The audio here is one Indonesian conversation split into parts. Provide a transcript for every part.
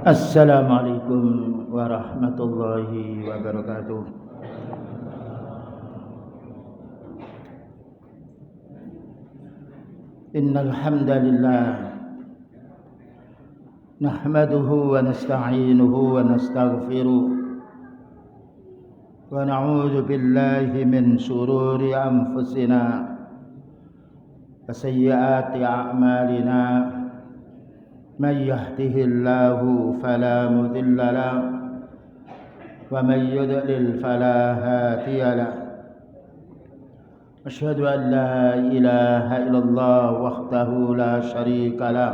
Assalamualaikum warahmatullahi wabarakatuh. Innal hamdalillah nahmaduhu wa nasta'inuhu wa nastaghfiruh wa na'udzu billahi min shururi anfusina wa sayyiati a'malina. من يهده الله فلا مضل له ومن يضلل فلا هادي له أشهد أن لا إله إلا الله وحده لا شريك له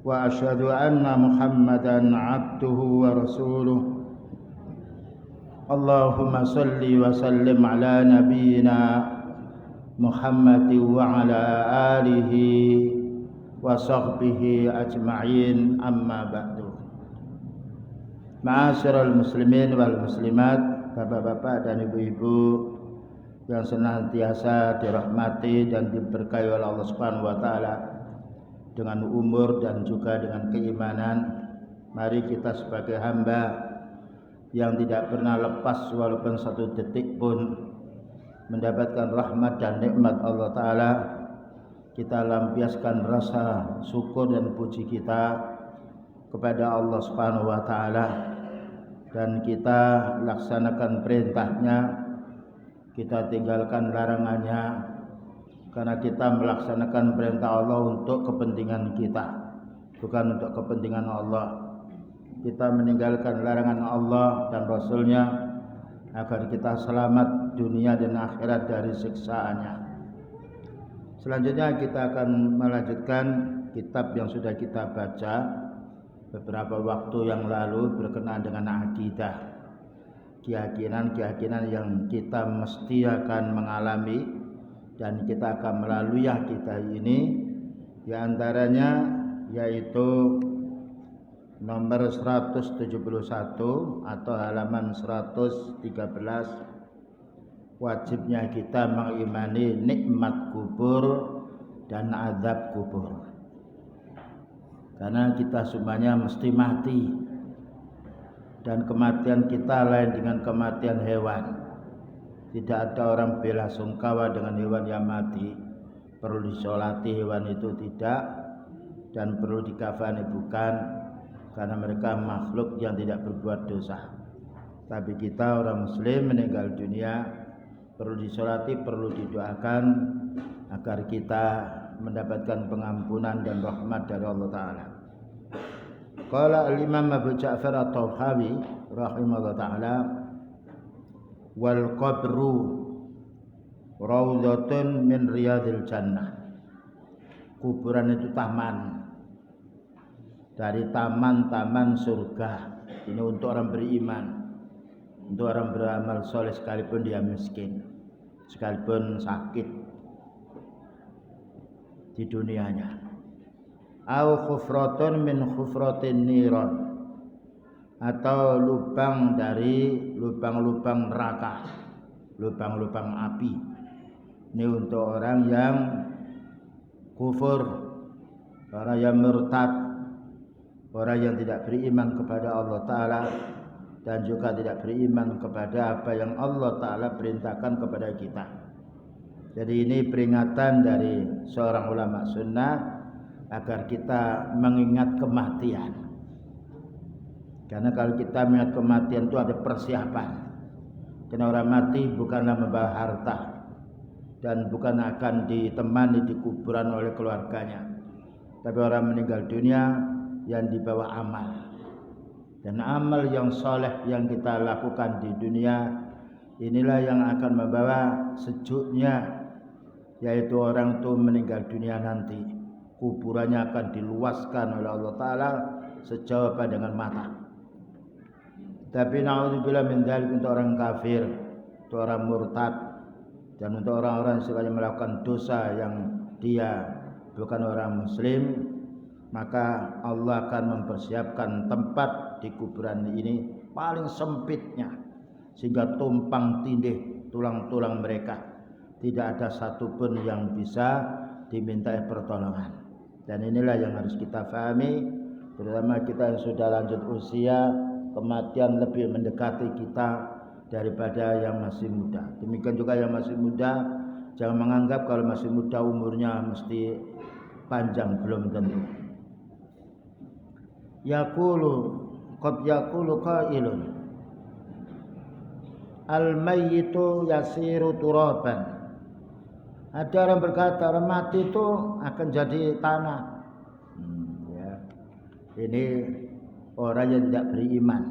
وأشهد أن محمدا عبده ورسوله اللهم صل وسلم على نبينا محمد وعلى آله wa sahbihi ajma'in, amma ba'du. Ma'asyiral muslimin wal muslimat, bapak-bapak dan ibu-ibu yang senantiasa dirahmati dan diberkahi oleh Allah Subhanahu wa taala dengan umur dan juga dengan keimanan. Mari kita sebagai hamba yang tidak pernah lepas walaupun satu detik pun mendapatkan rahmat dan nikmat Allah taala, kita lampiaskan rasa syukur dan puji kita kepada Allah Subhanahu wa taala, dan kita laksanakan perintahnya, kita tinggalkan larangannya, karena kita melaksanakan perintah Allah untuk kepentingan kita, bukan untuk kepentingan Allah. Kita meninggalkan larangan Allah dan Rasulnya agar kita selamat dunia dan akhirat dari siksaannya. Selanjutnya kita akan melanjutkan kitab yang sudah kita baca beberapa waktu yang lalu berkenaan dengan akidah, keyakinan yang kita mesti akan mengalami dan kita akan melalui akidah ini. Di antaranya yaitu nomor 171 atau halaman 113, wajibnya kita mengimani nikmat kubur dan azab kubur. Karena kita semuanya mesti mati, dan kematian kita lain dengan kematian hewan. Tidak ada orang bela sungkawa dengan hewan yang mati. Perlu disolati hewan itu tidak, dan perlu dikafani bukan, karena mereka makhluk yang tidak berbuat dosa. Tapi kita orang muslim meninggal dunia perlu disolati, perlu didoakan agar kita mendapatkan pengampunan dan rahmat dari Allah Ta'ala. Qala al-Imam Abu Ja'far at-Tahawi rahimahullah ta'ala, wal qabru raudhatun min riyadil jannah. Kuburan itu taman dari taman-taman surga. Ini untuk orang beriman, untuk orang beramal soleh sekalipun dia miskin, sekalipun sakit di dunianya. Au khufratun min khufratin niran, atau lubang dari lubang-lubang neraka, lubang-lubang api. Ini untuk orang yang kufur, orang yang murtad, orang yang tidak beriman kepada Allah Ta'ala, dan juga tidak beriman kepada apa yang Allah Ta'ala perintahkan kepada kita. Jadi ini peringatan dari seorang ulama sunnah agar kita mengingat kematian. Karena kalau kita mengingat kematian itu ada persiapan. Karena orang mati bukanlah membawa harta dan bukan akan ditemani di kuburan oleh keluarganya, tapi orang meninggal dunia yang dibawa amal. Dan amal yang soleh yang kita lakukan di dunia inilah yang akan membawa sejuknya, yaitu orang itu meninggal dunia nanti kuburannya akan diluaskan oleh Allah Ta'ala sejauh pandangan mata. Tapi na'udzubillah min dzalik, untuk orang kafir, untuk orang murtad, dan untuk orang-orang yang melakukan dosa yang dia bukan orang muslim, maka Allah akan mempersiapkan tempat di kuburan ini paling sempitnya, sehingga tumpang tindih tulang-tulang mereka, tidak ada satupun yang bisa dimintai pertolongan. Dan inilah yang harus kita pahami terutama kita yang sudah lanjut usia, kematian lebih mendekati kita daripada yang masih muda. Demikian juga yang masih muda, jangan menganggap kalau masih muda umurnya mesti panjang, belum tentu. Qad yaqulu qailun al-mayyitu yasiru turaban. Ada orang berkata orang mati itu akan jadi tanah. Ya. Ini orang yang tidak beriman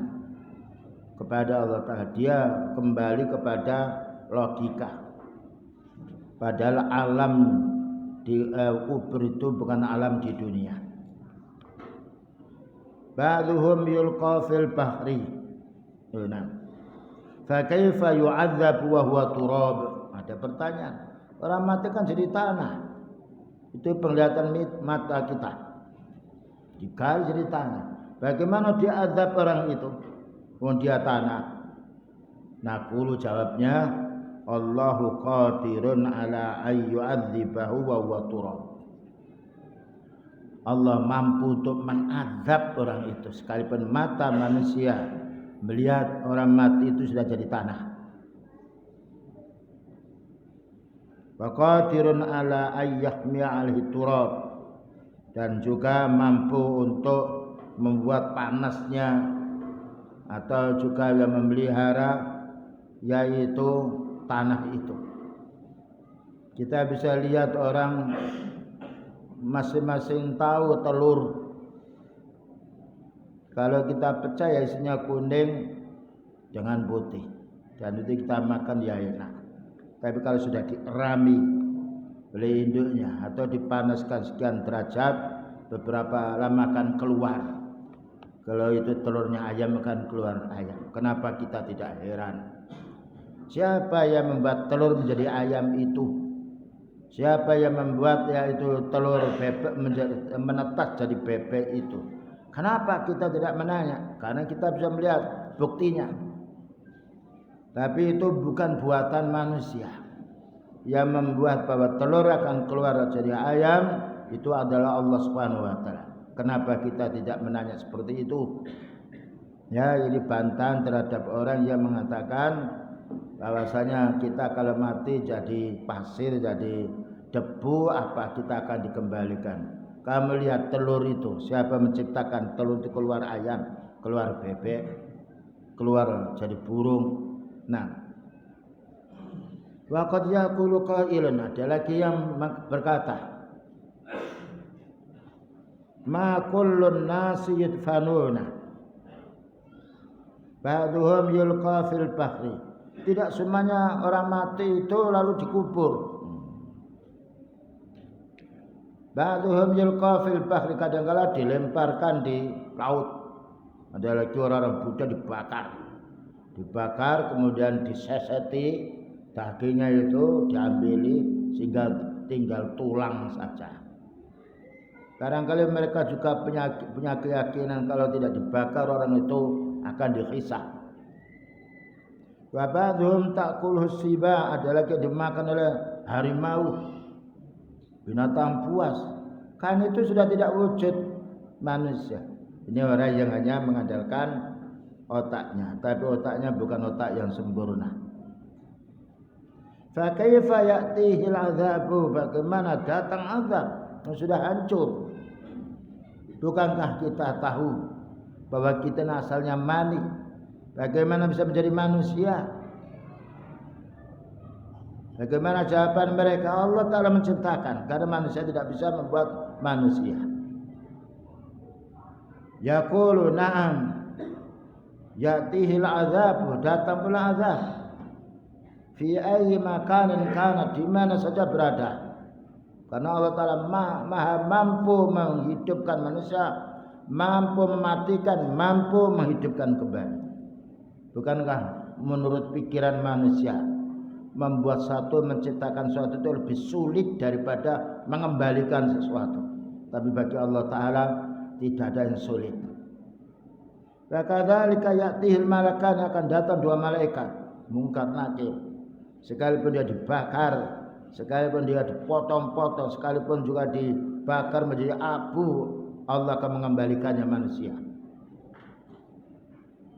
kepada Allah Ta'ala. Dia kembali kepada logika. Padahal alam di kubur itu bukan alam di dunia. Ba'duhum yulqa fil bahri. Nah. Fa kaifa yu'adzab wa huwa turab? Ada pertanyaan. Orang mati kan jadi tanah. Itu penglihatan mata kita. Dikali jadi tanah. Bagaimana dia azab orang itu? Wong dia tanah. Naqulu jawabnya, Allahu qadirun ala ayyu'adzibahu wa huwa turab. Allah mampu untuk mengazab orang itu sekalipun mata manusia melihat orang mati itu sudah jadi tanah. Wa qadirun ala ayyahmi alaihi turab, dan juga mampu untuk membuat panasnya atau juga yang memelihara yaitu tanah itu. Kita bisa lihat orang masing-masing tahu telur. Kalau kita pecah ya isinya kuning dengan putih, dan itu kita makan ya enak. Tapi kalau sudah dirami oleh induknya atau dipanaskan sekian derajat, beberapa lama akan keluar. Kalau itu telurnya ayam akan keluar ayam. Kenapa kita tidak heran? Siapa yang membuat telur menjadi ayam itu? Siapa yang membuat yaitu telur bebek menjadi menetas jadi bebek itu? Kenapa kita tidak menanya? Karena kita bisa melihat buktinya. Tapi itu bukan buatan manusia. Yang membuat bahwa telur akan keluar jadi ayam itu adalah Allah Subhanahu wa taala. Kenapa kita tidak menanya seperti itu? Ya, ini bantahan terhadap orang yang mengatakan bahwasanya kita kalau mati jadi pasir, jadi debu, apa kita akan dikembalikan? Kamu lihat telur itu, siapa menciptakan telur itu keluar ayam, keluar bebek, keluar jadi burung. Nah, wa qad yaqulu qailun, ada lagi yang berkata, ma kullun nasi yudfanuna ba'duhum yulqa fil bahri. Tidak semuanya orang mati itu lalu dikubur. Ba'duhum yulqa fil bahri, kadang-kala dilemparkan di laut. Ada lagi orang Buddha dibakar kemudian diseseti, dagingnya itu diambili sehingga tinggal tulang saja. Barangkali mereka juga punya keyakinan kalau tidak dibakar orang itu akan dihisab. Wa ba'dhum ta'kuluhu siba, ada lagi dimakan oleh harimau, binatang buas. Kan itu sudah tidak wujud manusia. Ini orang yang hanya mengandalkan otaknya, tapi otaknya bukan otak yang sempurna. Fa kaifa ya'tihi al-'adzabu, bagaimana datang azab yang sudah hancur? Bukankah kita tahu bahwa kita asalnya mani? Bagaimana bisa menjadi manusia? Bagaimana jawaban mereka? Allah Ta'ala menciptakan, karena manusia tidak bisa membuat manusia. Yaqulu na'am ya'tihil azabu, datang pula azab. Fi ayyi makanin kana, di mana saja berada. Karena Allah Ta'ala maha mampu menghidupkan manusia, mampu mematikan, mampu menghidupkan kembali. Bukankah menurut pikiran manusia membuat satu, menciptakan sesuatu itu lebih sulit daripada mengembalikan sesuatu? Tapi bagi Allah Ta'ala tidak ada yang sulit. Kadzalika ya'tihil malakan, akan datang dua malaikat Munkar Nakir. Sekalipun dia dibakar, sekalipun dia dipotong-potong, sekalipun juga dibakar menjadi abu, Allah akan mengembalikannya manusia.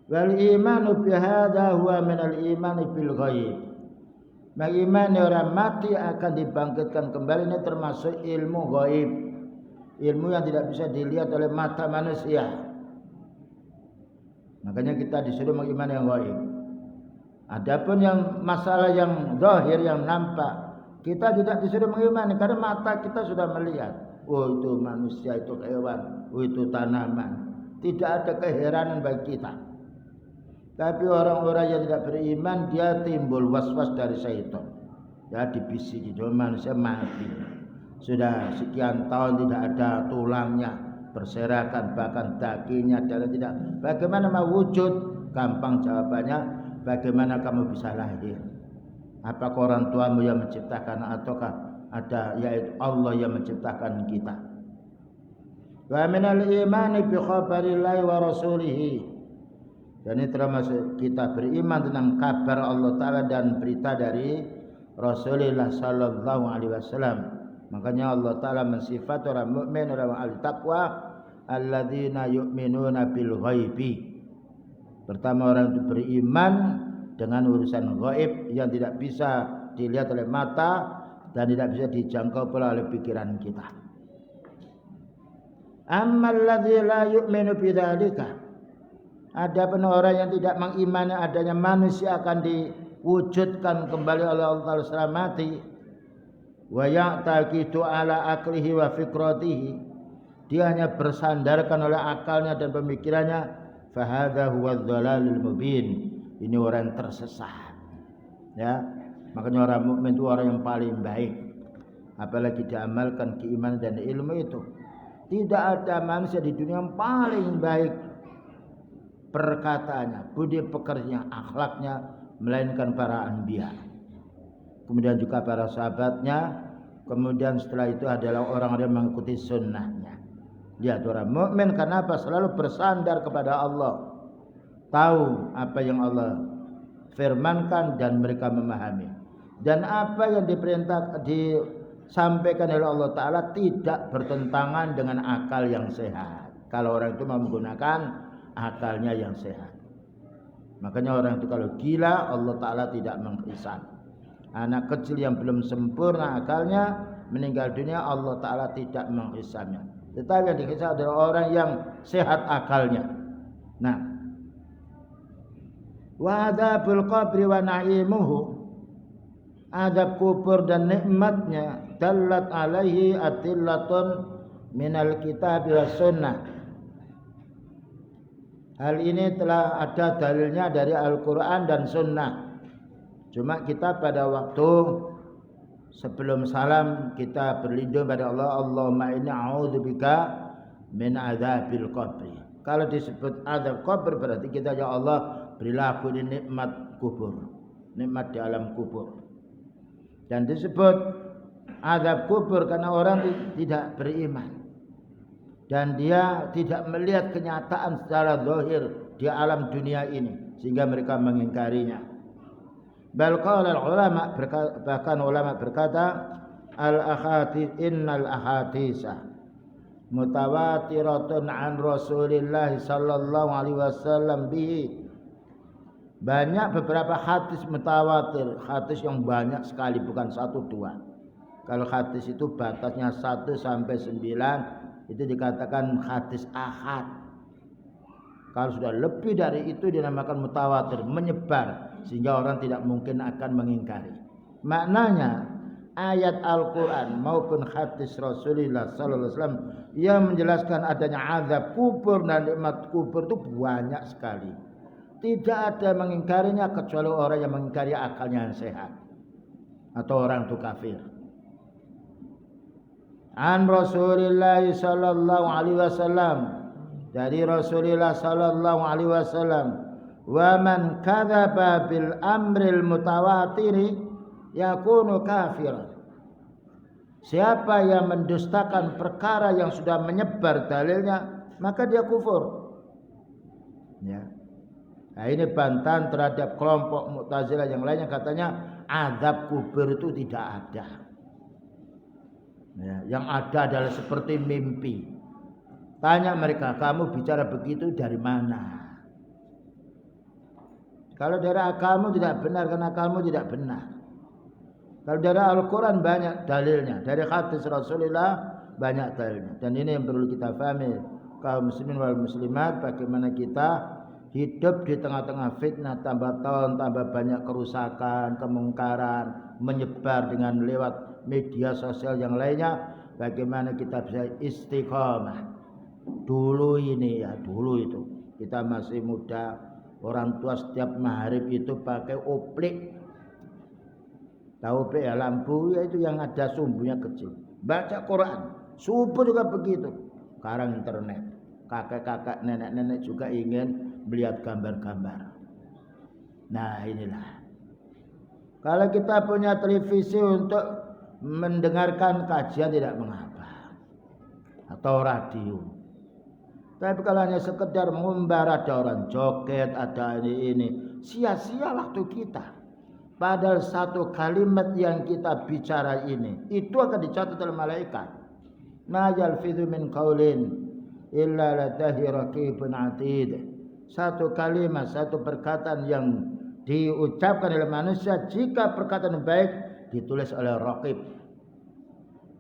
Wal imanu bi hadza huwa min al imani bil ghaib. Mengimani orang mati akan dibangkitkan kembali ini termasuk ilmu ghaib. Ilmu yang tidak bisa dilihat oleh mata manusia. Makanya kita disuruh mengimani yang ghaib. Adapun yang masalah yang zahir yang nampak, kita tidak disuruh mengimani karena mata kita sudah melihat. Oh itu manusia, itu hewan, oh itu tanaman. Tidak ada keheranan bagi kita. Tapi orang-orang yang tidak beriman dia timbul was-was dari syaitan. Ya dibisiki, manusia mati. Sudah sekian tahun tidak ada tulangnya, berserakan bahkan dagingnya dan tidak. Bagaimana mau wujud? Gampang jawabannya, bagaimana kamu bisa lahir? Apakah orang tuamu yang menciptakan ataukah ada yaitu Allah yang menciptakan kita? Wa minal imani bi khabarillahi wa rasulihi. Dan ini termasuk kita beriman tentang kabar Allah Ta'ala dan berita dari Rasulullah Sallallahu Alaihi Wasallam. Makanya Allah Ta'ala mensifat orang mukmin, orang ahli taqwa, alladzina yu'minuna bil ghaibi. Pertama orang itu beriman dengan urusan gaib yang tidak bisa dilihat oleh mata dan tidak bisa dijangkau pula oleh pikiran kita. Ammal ladzi la yu'minu bidzalika. Adapun orang yang tidak mengimani adanya manusia akan diwujudkan kembali oleh Allah Ta'ala setelah mati, wa ya'taqidu ala aqlihi wa fikratihi, dia hanya bersandarkan oleh akalnya dan pemikirannya, fa hadza huwa dhalalul mubin. Ini orang yang tersesat. Ya, makanya orang mukmin itu orang yang paling baik. Apalagi diamalkan keimanan dan ilmu itu. Tidak ada manusia di dunia yang paling baik perkataannya, budi pekertinya, akhlaknya, melainkan para anbiya. Kemudian juga para sahabatnya. Kemudian setelah itu adalah orang-orang yang mengikuti sunnahnya. Lihat orang mukmin kenapa selalu bersandar kepada Allah, tahu apa yang Allah firmankan dan mereka memahami, dan apa yang disampaikan oleh Allah Ta'ala tidak bertentangan dengan akal yang sehat. Kalau orang itu mau menggunakan akalnya yang sehat. Makanya orang itu kalau gila Allah Ta'ala tidak menghisab. Anak kecil yang belum sempurna akalnya meninggal dunia Allah Ta'ala tidak menghisabnya. Tetapi yang dihisab adalah orang yang sehat akalnya. Nah, wa adzabul qabri wa na'imuhu, azab kubur dan nikmatnya, dallat alaihi atillatun minal kitab was sunnah. Hal ini telah ada dalilnya dari Al-Quran dan Sunnah. Cuma kita pada waktu sebelum salam kita berlindung pada Allah. Allahumma inni a'udzubika min adzabil qabri. Kalau disebut azab kubur berarti kita ya Allah berilah aku ini nikmat kubur, nikmat di alam kubur. Dan disebut azab kubur karena orang tidak beriman dan dia tidak melihat kenyataan secara zahir di alam dunia ini sehingga mereka mengingkarinya. Bal qala ulama, bahkan ulama berkata innal ahaditsa mutawatiratun an Rasulillah sallallahu alaihi wasallam bihi. Banyak beberapa hadis mutawatir, hadis yang banyak sekali bukan satu dua. Kalau hadis itu batasnya 1 sampai 9 itu dikatakan hadis ahad. Kalau sudah lebih dari itu dinamakan mutawatir, menyebar sehingga orang tidak mungkin akan mengingkari. Maknanya ayat Al-Quran maupun hadis Rasulullah sallallahu alaihi wasallam yang menjelaskan adanya azab kubur dan nikmat kubur itu banyak sekali. Tidak ada mengingkarinya kecuali orang yang mengingkari akalnya yang sehat atau orang itu kafir. An Rasulillah sallallahu alaihi wasallam, dari Rasulullah sallallahu alaihi wasallam, wa man kadzaba bil amril mutawatiri yakunu kafiran. Siapa yang mendustakan perkara yang sudah menyebar dalilnya, maka dia kufur. Ya. Nah, ini bantahan terhadap kelompok Mu'tazilah yang lainnya, katanya azab kubur itu tidak ada. Ya, yang ada adalah seperti mimpi. Tanya mereka, kamu bicara begitu dari mana? Kalau dari akalmu tidak benar, karena akalmu tidak benar. Kalau dari Al-Quran banyak dalilnya, dari hadis Rasulullah banyak dalilnya. Dan ini yang perlu kita pahami, kaum muslimin wal muslimat, bagaimana kita hidup di tengah-tengah fitnah, tambah tahun, tambah banyak kerusakan, kemungkaran, menyebar dengan lewat media sosial yang lainnya. Bagaimana kita bisa istiqomah. Dulu ini ya, dulu itu kita masih muda, orang tua setiap maghrib itu pakai oplik. Tahu oplik ya, lampu ya, itu yang ada sumbunya kecil. Baca Quran, subuh juga begitu. Sekarang internet, kakek-kakek, nenek-nenek juga ingin melihat gambar-gambar. Nah inilah, kalau kita punya televisi untuk mendengarkan kajian tidak mengapa, atau radio. Tapi kalau hanya sekedar mengumbar, ada orang joget, ada ini, sia-sia waktu kita. Padahal satu kalimat yang kita bicara ini, itu akan dicatat oleh malaikat. Ma yalfidhu min qaulin illa ladaihi raqibun atid. Satu kalimat, satu perkataan yang diucapkan oleh manusia, jika perkataan baik ditulis oleh raqib,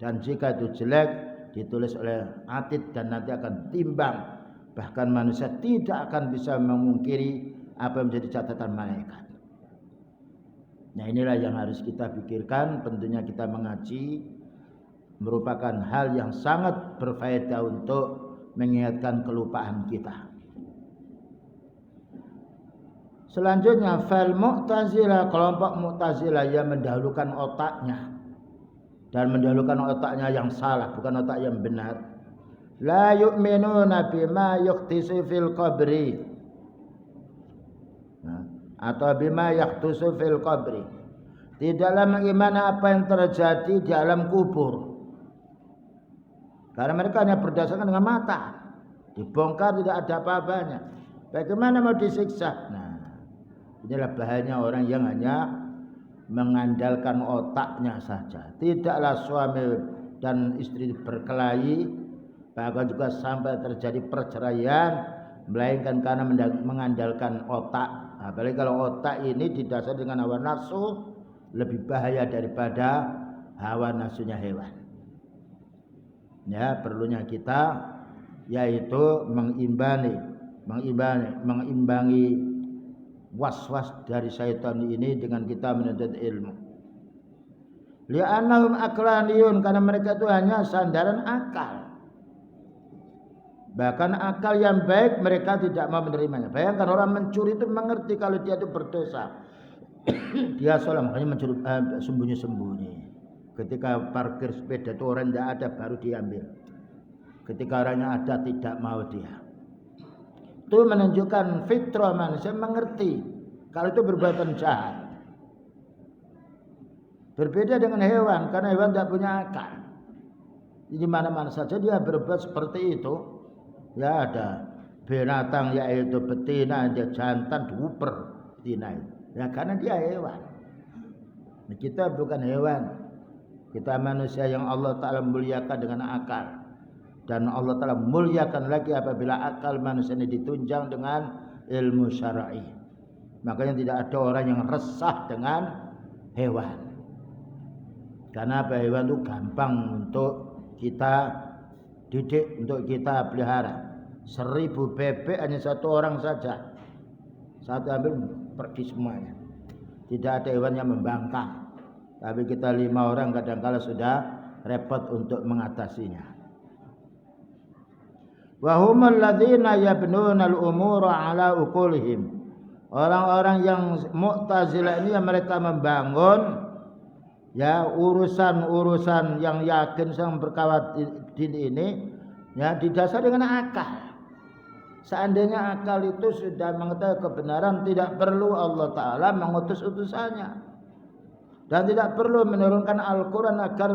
dan jika itu jelek ditulis oleh atid, dan nanti akan timbang. Bahkan manusia tidak akan bisa memungkiri apa yang menjadi catatan malaikat. Nah inilah yang harus kita pikirkan. Tentunya kita mengaji merupakan hal yang sangat berfaedah untuk mengingatkan kelupaan kita. Selanjutnya fal mu'tazilah, kelompok mu'tazilah yang mendahulukan otaknya, dan mendahulukan otaknya yang salah, bukan otak yang benar. La yu'minuna bima yukhtisu fil qabri, atau bima yakhtusu fil qabri, tidaklah mengimani apa yang terjadi di alam kubur, karena mereka hanya berdasarkan dengan mata, dibongkar tidak ada apa-apanya. Bagaimana mau disiksa? Nah inilah bahayanya orang yang hanya mengandalkan otaknya saja. Tidaklah suami dan istri berkelahi, bahkan juga sampai terjadi perceraian, melainkan karena mengandalkan otak. Apalagi kalau otak ini didasari dengan hawa nafsu, lebih bahaya daripada hawa nafsunya hewan. Ya, perlunya kita yaitu mengimbangi was-was dari syaitan ini dengan kita menuntut ilmu. Li'annahum aqlaniyun, karena mereka itu hanya sandaran akal. Bahkan akal yang baik mereka tidak mau menerimanya. Bayangkan orang mencuri itu mengerti kalau dia itu berdosa. Dia salah, makanya mencuri sembunyi-sembunyi. Ketika parkir sepeda itu orang tidak ada baru diambil. Ketika orangnya ada tidak mau dia. Itu menunjukkan fitrah manusia mengerti kalau itu perbuatan jahat. Berbeda dengan hewan, karena hewan tidak punya akal. Di mana-mana saja dia berbuat seperti itu. Ya ada binatang yaitu betina, dia jantan duper betina itu. Ya karena dia hewan. Nah, kita bukan hewan. Kita manusia yang Allah Ta'ala muliakan dengan akal. Dan Allah Ta'ala muliakan lagi apabila akal manusia ini ditunjang dengan ilmu syar'i. Makanya tidak ada orang yang resah dengan hewan. Karena apa? Hewan itu gampang untuk kita didik, untuk kita pelihara. 1000 bebek hanya satu orang saja, satu ambil pergi semuanya. Tidak ada hewan yang membangkang. Tapi kita 5 orang kadang-kala sudah repot untuk mengatasinya. Wa humul ladzina yabnuna al-umura ala uqulihim. Orang-orang yang Mu'tazilah ini yang mereka membangun ya urusan-urusan yang yakin sang berkawat ini ya didasari dengan akal. Seandainya akal itu sudah mengetahui kebenaran, tidak perlu Allah Ta'ala mengutus utusannya, dan tidak perlu menurunkan Al-Quran agar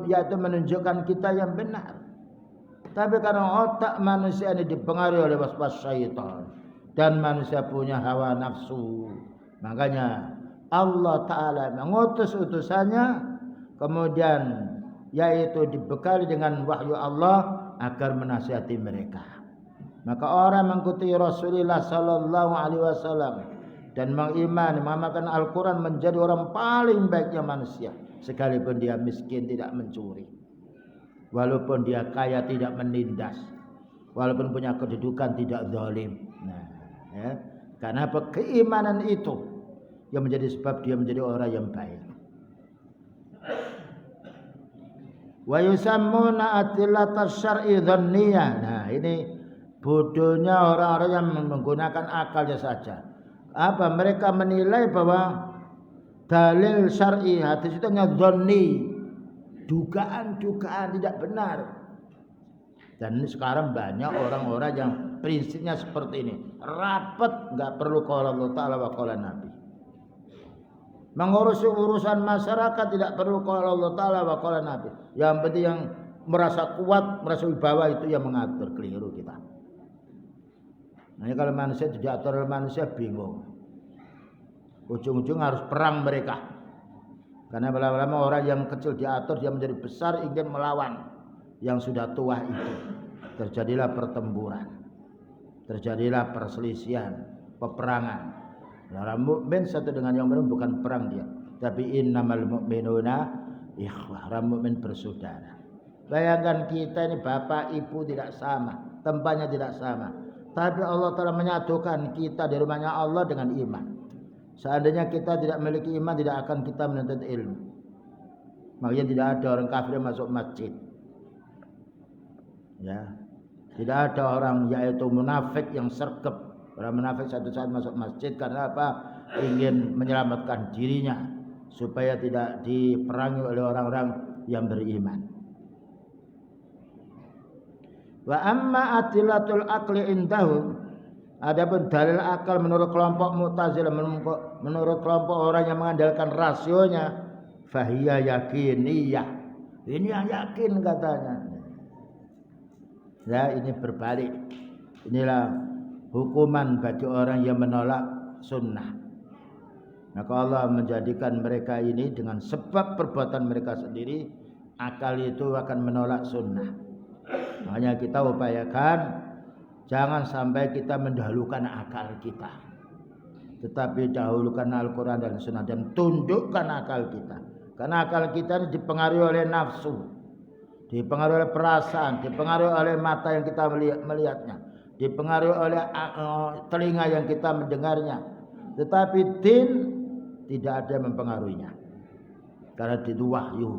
yaitu menunjukkan kita yang benar. Tapi karena otak manusia ini dipengaruhi oleh was-was syaitan, dan manusia punya hawa nafsu, makanya Allah Ta'ala mengutus utusannya, kemudian yaitu dibekali dengan wahyu Allah agar menasihati mereka. Maka orang mengikuti Rasulullah sallallahu alaihi wasallam dan mengimani mengamalkan Al-Qur'an menjadi orang paling baiknya manusia, sekalipun dia miskin tidak mencuri. Walaupun dia kaya tidak menindas. Walaupun punya kedudukan tidak zalim. Nah, ya. Karena keimanan itu yang menjadi sebab dia menjadi orang yang baik. Wa yusammuna adillatas syar'i dhanniyah. Nah, ini bodohnya orang-orang yang menggunakan akalnya saja. Apa mereka menilai bahwa dalil syar'i hadis itu hanya dhanni, dugaan-dugaan tidak benar. Dan ini sekarang banyak orang-orang yang prinsipnya seperti ini, rapat, enggak perlu qala Allah Ta'ala wa qala Nabi. Mengurus urusan masyarakat tidak perlu qala Allah Ta'ala wa qala Nabi. Yang penting yang merasa kuat, merasa wibawa itu yang mengatur, keliru kita. Nah, kalau manusia tidak atur oleh manusia bingung. Ujung-ujung harus perang mereka. Karena lama-lama orang yang kecil diatur, dia menjadi besar ingin melawan yang sudah tua itu. Terjadilah pertempuran. Terjadilah perselisihan, peperangan. Orang mukmin satu dengan yang lain bukan perang dia, tapi innamal mu'minuna ikhwah. Orang mukmin bersaudara. Bayangkan kita ini bapak ibu tidak sama, tempatnya tidak sama. Tapi Allah telah menyatukan kita di rumahnya Allah dengan iman. Seandainya kita tidak memiliki iman, tidak akan kita menuntut ilmu. Makanya tidak ada orang kafir masuk masjid. Ya, tidak ada orang yaitu munafik yang sergap. Orang munafik satu saat masuk masjid karena apa? Ingin menyelamatkan dirinya supaya tidak diperangi oleh orang-orang yang beriman. Wa amma adillatul aqli indahum, adapun dalil akal menurut kelompok Mu'tazilah, menurut kelompok orang yang mengandalkan rasionya, fahiya yakiniyah. Ini yang yakin katanya. Ya, ini berbalik. Inilah hukuman bagi orang yang menolak sunnah. Maka Allah menjadikan mereka ini dengan sebab perbuatan mereka sendiri, akal itu akan menolak sunnah. Makanya kita upayakan jangan sampai kita mendahulukan akal kita, tetapi dahulukan Al-Quran dan Sunnah dan tundukkan akal kita. Karena akal kita ini dipengaruhi oleh nafsu, dipengaruhi oleh perasaan, dipengaruhi oleh mata yang kita melihatnya, dipengaruhi oleh telinga yang kita mendengarnya. Tetapi din tidak ada yang mempengaruhinya, karena itu wahyu.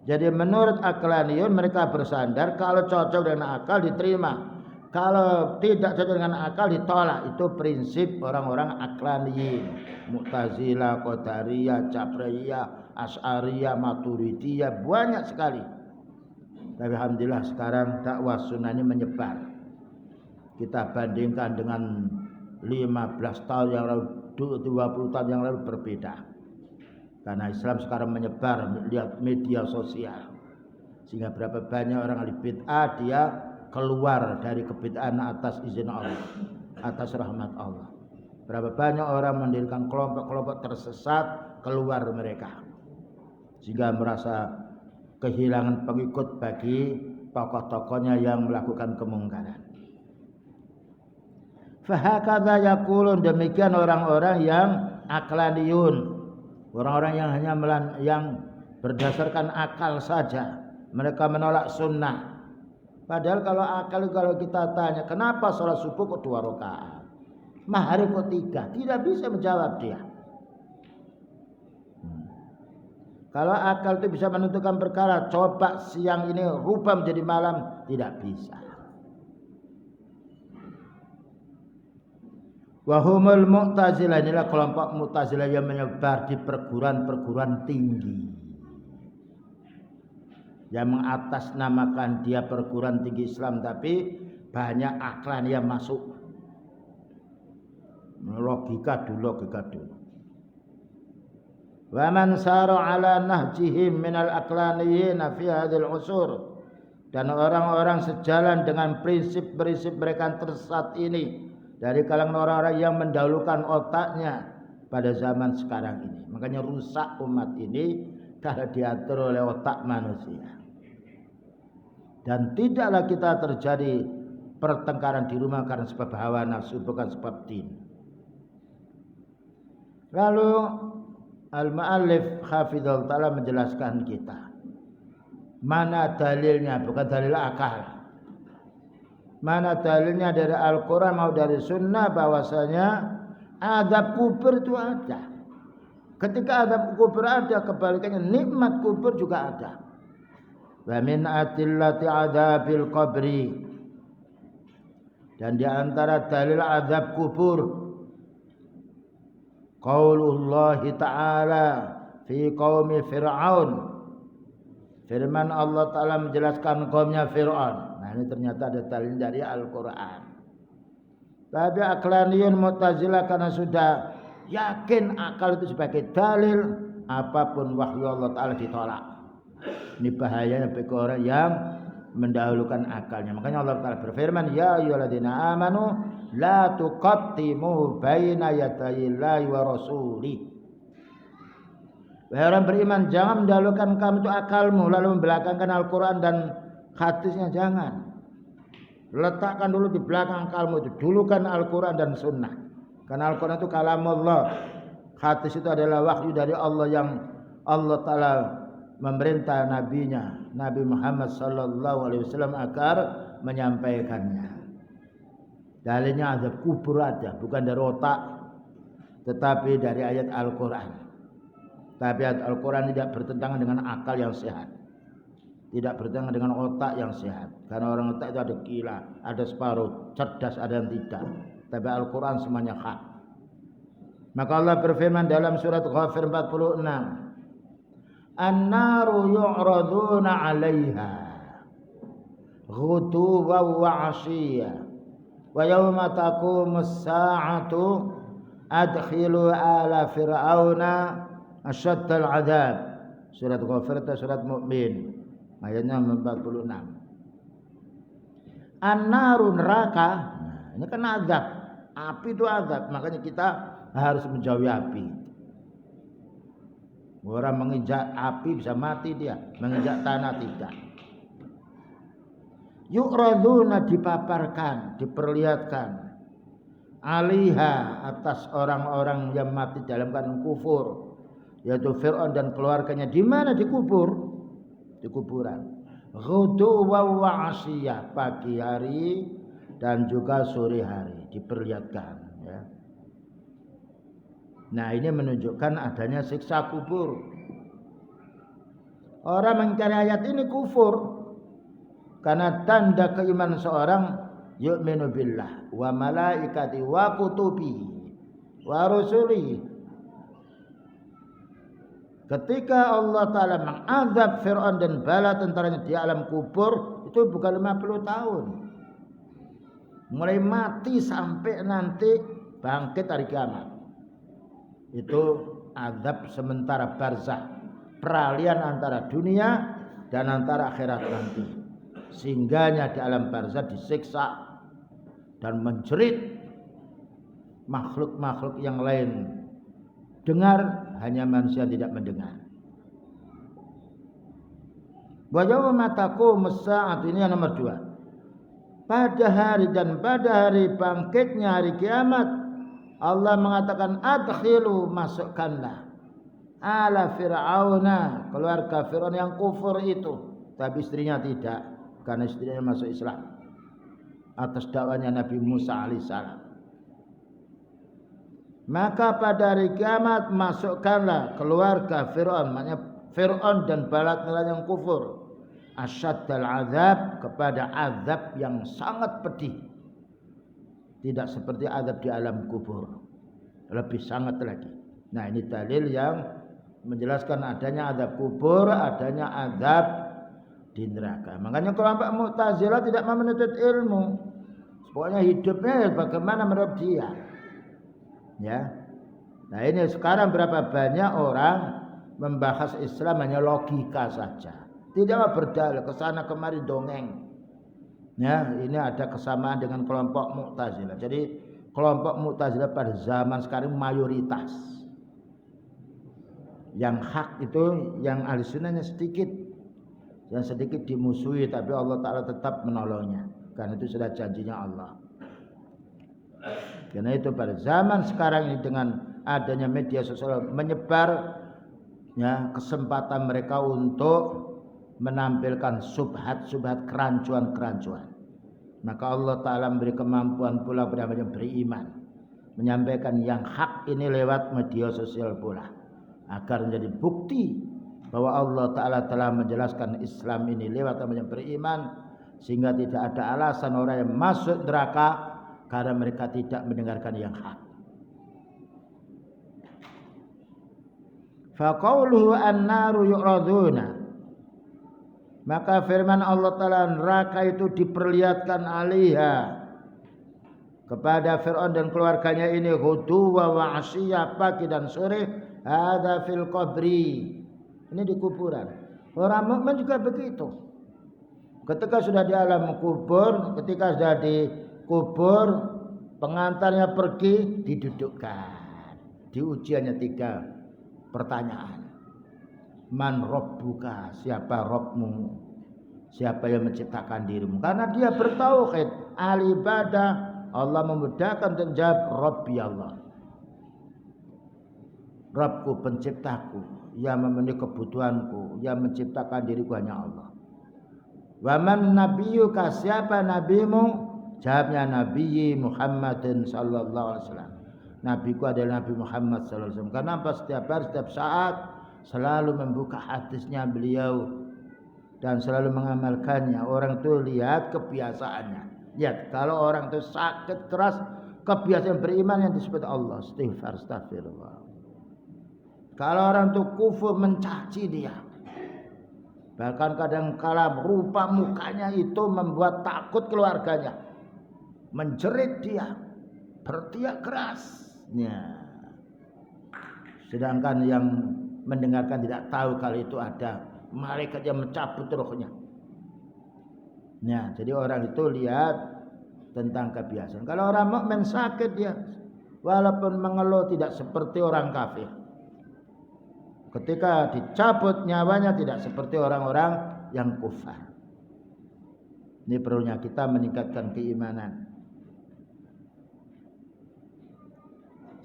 Jadi menurut aqlaniyun mereka bersandar kalau cocok dengan akal diterima, kalau tidak cocok dengan akal ditolak. Itu prinsip orang-orang aqlaniyin, Mu'tazilah, Qadariyah, Jabriyah, Asy'ariyah, Maturidiyah, banyak sekali. Tapi alhamdulillah sekarang dakwah sunnah ini menyebar. Kita bandingkan dengan 15 tahun yang lalu, 20 tahun yang lalu berbeda. Karena Islam sekarang menyebar, lihat media sosial. Sehingga berapa banyak orang ahli bid'ah dia keluar dari kebid'ahan atas izin Allah, atas rahmat Allah. Berapa banyak orang mendirikan kelompok-kelompok tersesat, keluar mereka. Sehingga merasa kehilangan pengikut bagi tokoh-tokohnya yang melakukan kemungkaran. Fahakadha yaqulun, demikian orang-orang yang aqlaniyun. Orang-orang yang hanya yang berdasarkan akal saja, mereka menolak sunnah. Padahal kalau kita tanya, kenapa sholat subuh kok 2 rakaat, maghrib kok 3, tidak bisa menjawab dia. Kalau akal itu bisa menentukan perkara, coba siang ini rubah menjadi malam, tidak bisa. Wahumul Mu'tazilah, inilah kelompok Mu'tazilah yang menyebar di perguruan-perguruan tinggi, yang mengatasnamakan dia perguruan tinggi Islam, tapi banyak aklan yang masuk. Logika dulu. Wa man sara ala nahjihim minal aqlaniyyin fi hadhil usur, dan orang-orang sejalan dengan prinsip-prinsip mereka tersesat ini dari kalangan orang-orang yang mendahulukan otaknya pada zaman sekarang ini. Makanya rusak umat ini karena diatur oleh otak manusia. Dan tidaklah kita terjadi pertengkaran di rumah karena sebab hawa nafsu, bukan sebab din. Lalu al-mu'allif hafizahullah ta'ala menjelaskan kita mana dalilnya, bukan dalil akal. Mana dalilnya dari Al-Quran mau dari sunnah bahwasanya azab kubur itu ada. Ketika azab kubur ada, kebalikannya nikmat kubur juga ada. Wa min atillati azabil qabri, dan di antara dalil azab kubur qaulullah ta'ala fi qaumi fir'aun, firman Allah Ta'ala menjelaskan kaumnya Fir'aun. Nah ini ternyata ada dalil dari Al-Quran. Tapi aklaniyun Mu'tazilah karena sudah yakin akal itu sebagai dalil, apapun wahyu Allah Ta'ala ditolak. Ini bahayanya bagi orang yang mendahulukan akalnya. Makanya Allah Ta'ala berfirman, ya ayyuhalladzina amanu la tuqaddimu baina yadayillahi wa rasulih. Wahai orang beriman, jangan mendahulukan kamu itu akalmu lalu membelakangkan Al-Quran dan hadisnya, jangan. Letakkan dulu di belakang akalmu itu, dulukan Al-Quran dan Sunnah. Karena Al-Quran itu kalamullah, hadis itu adalah wahyu dari Allah yang Allah Ta'ala memerintah nabinya Nabi Muhammad sallallahu alaihi wasallam agar menyampaikannya. Dalilnya azab kubur ada, bukan dari otak, tetapi dari ayat Al-Quran. Tapi ayat Al-Quran tidak bertentangan dengan akal yang sehat, tidak bertentangan dengan otak yang sehat. Karena orang otak itu ada gila, ada separuh, cerdas ada yang tidak. Tapi Al-Quran semuanya hak. Maka Allah berfirman dalam surat Ghafir 46, An-naru yu'raduna 'alaiha ghuduwan wa 'ashiyya wa yawma taqumus sa'atu adkhilu ala fir'auna asyaddal 'adzab. Surat Ghafir atau surat Mukmin ayatnya 46. An-naru neraka. Nah, ini kan azab. Api itu azab, makanya kita harus menjauhi api. Orang menginjak api bisa mati dia, menginjak tanah tidak. Yu'raduna dipaparkan, diperlihatkan. Alaiha atas orang-orang yang mati dalam keadaan kufur, yaitu Fir'aun dan keluarganya. Di mana? Dikubur, di kuburan. Ghuduwan wa 'ashiyah, pagi hari dan juga sore hari diperlihatkan, ya. Nah ini menunjukkan adanya siksa kubur. Orang mengingkari ayat ini kufur, karena tanda keimanan seorang yu'minu billah wa malaikati wa kutubi wa rusuli. Ketika Allah Ta'ala mengazab Fir'aun dan bala tentaranya di alam kubur, itu bukan 50 tahun. Mulai mati sampai nanti bangkit hari kiamat. Itu azab sementara barzah, peralihan antara dunia dan antara akhirat nanti. Singgahnya di alam barzah disiksa dan menjerit makhluk-makhluk yang lain. Dengar, hanya manusia tidak mendengar. Wa yawma taqumus sa'at, ini yang nomor 2. Pada hari dan pada hari bangkitnya hari kiamat, Allah mengatakan adkhilu, masukkanlah ala fir'auna, keluarga Fir'aun yang kufur itu, tapi istrinya tidak, karena istrinya masuk Islam atas dakwanya Nabi Musa alaihissalam. Maka pada hari kiamat masukkanlah keluarga Fir'aun, maknanya Fir'aun dan bala tentara yang kufur, asyaddal azab, kepada azab yang sangat pedih. Tidak seperti azab di alam kubur, lebih sangat lagi. Nah ini dalil yang menjelaskan adanya azab kubur, adanya azab di neraka. Makanya kelompok Mu'tazilah tidak mau menuntut ilmu, pokoknya hidupnya bagaimana menurut dia. Ya, nah ini sekarang berapa banyak orang membahas Islam hanya logika saja, tidak mau berdalil, kesana kemari dongeng. Ya, ini ada kesamaan dengan kelompok Mu'tazilah. Jadi kelompok Mu'tazilah pada zaman sekarang mayoritas. Yang hak itu yang ahli sunnahnya sedikit. yang sedikit dimusuhi, tapi Allah Ta'ala tetap menolongnya, karena itu sudah janjinya Allah. Karena itu pada zaman sekarang ini dengan adanya media sosial menyebar ya, kesempatan mereka untuk menampilkan subhat-subhat, kerancuan-kerancuan. Maka Allah Ta'ala memberi kemampuan pula kepada yang beriman menyampaikan yang hak ini lewat media sosial pula, agar menjadi bukti bahwa Allah Ta'ala telah menjelaskan Islam ini lewat yang beriman, sehingga tidak ada alasan orang yang masuk neraka karena mereka tidak mendengarkan yang hak. Faqauluhu an-naru yu'raduna, maka firman Allah Ta'ala, neraka itu diperlihatkan alaiha kepada Fir'aun dan keluarganya ini, ghuduwa wa asyiyah, pagi dan sore, hadza fil qabri, ini di kuburan. Orang mukmin juga begitu. Ketika sudah di alam kubur, ketika sudah dikubur, pengantarnya pergi, didudukkan. Di ujiannya 3 pertanyaan. Man rabbuka, siapa Rabbmu? Siapa yang menciptakan dirimu? Karena dia bertauhid, ahli ibadah, Allah memudahkan untuk jawab Rabbi Allah. Rabbku, penciptaku, yang memenuhi kebutuhanku, yang menciptakan diriku hanya Allah. Wa man nabiyyuka, siapa nabimu? Jawabnya Nabi Muhammadin sallallahu alaihi wasallam. Nabiku adalah Nabi Muhammad sallallahu alaihi wasallam. Karena apa? Setiap hari, setiap saat selalu membuka hadisnya beliau dan selalu mengamalkannya. Orang itu lihat kebiasaannya. Lihat, kalau orang itu sakit keras, kebiasaan beriman yang disebut Allah, istighfar, astagfirullah. Kalau orang itu kufur, mencaci dia. Bahkan kadang-kala rupa mukanya itu membuat takut keluarganya. Menjerit dia, berteriak keras. Ya. Sedangkan yang mendengarkan tidak tahu kalau itu ada malaikat yang mencabut rohnya. Nah, jadi orang itu lihat tentang kebiasaan. Kalau orang mukmin sakit dia, walaupun mengeluh tidak seperti orang kafir. Ketika dicabut nyawanya tidak seperti orang-orang yang kufar. Ini perlunya kita meningkatkan keimanan.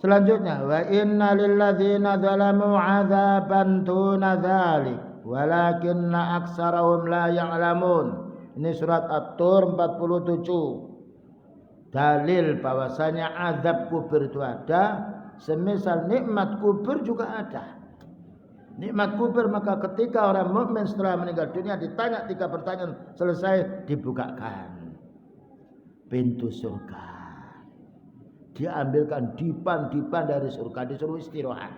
Selanjutnya, wa inna lilladzina zalamu 'adzaban duna dzalik walakinna aktsarahum la ya'lamun. Ini surat At-Tur 47. Dalil bahwasanya azab kubur itu ada, semisal nikmat kubur juga ada. Nikmat kubur, maka ketika orang mukmin setelah meninggal dunia ditanya 3 pertanyaan, selesai dibukakan pintu surga. Dia ambilkan dipan-dipan dari surga, disuruh istirahat.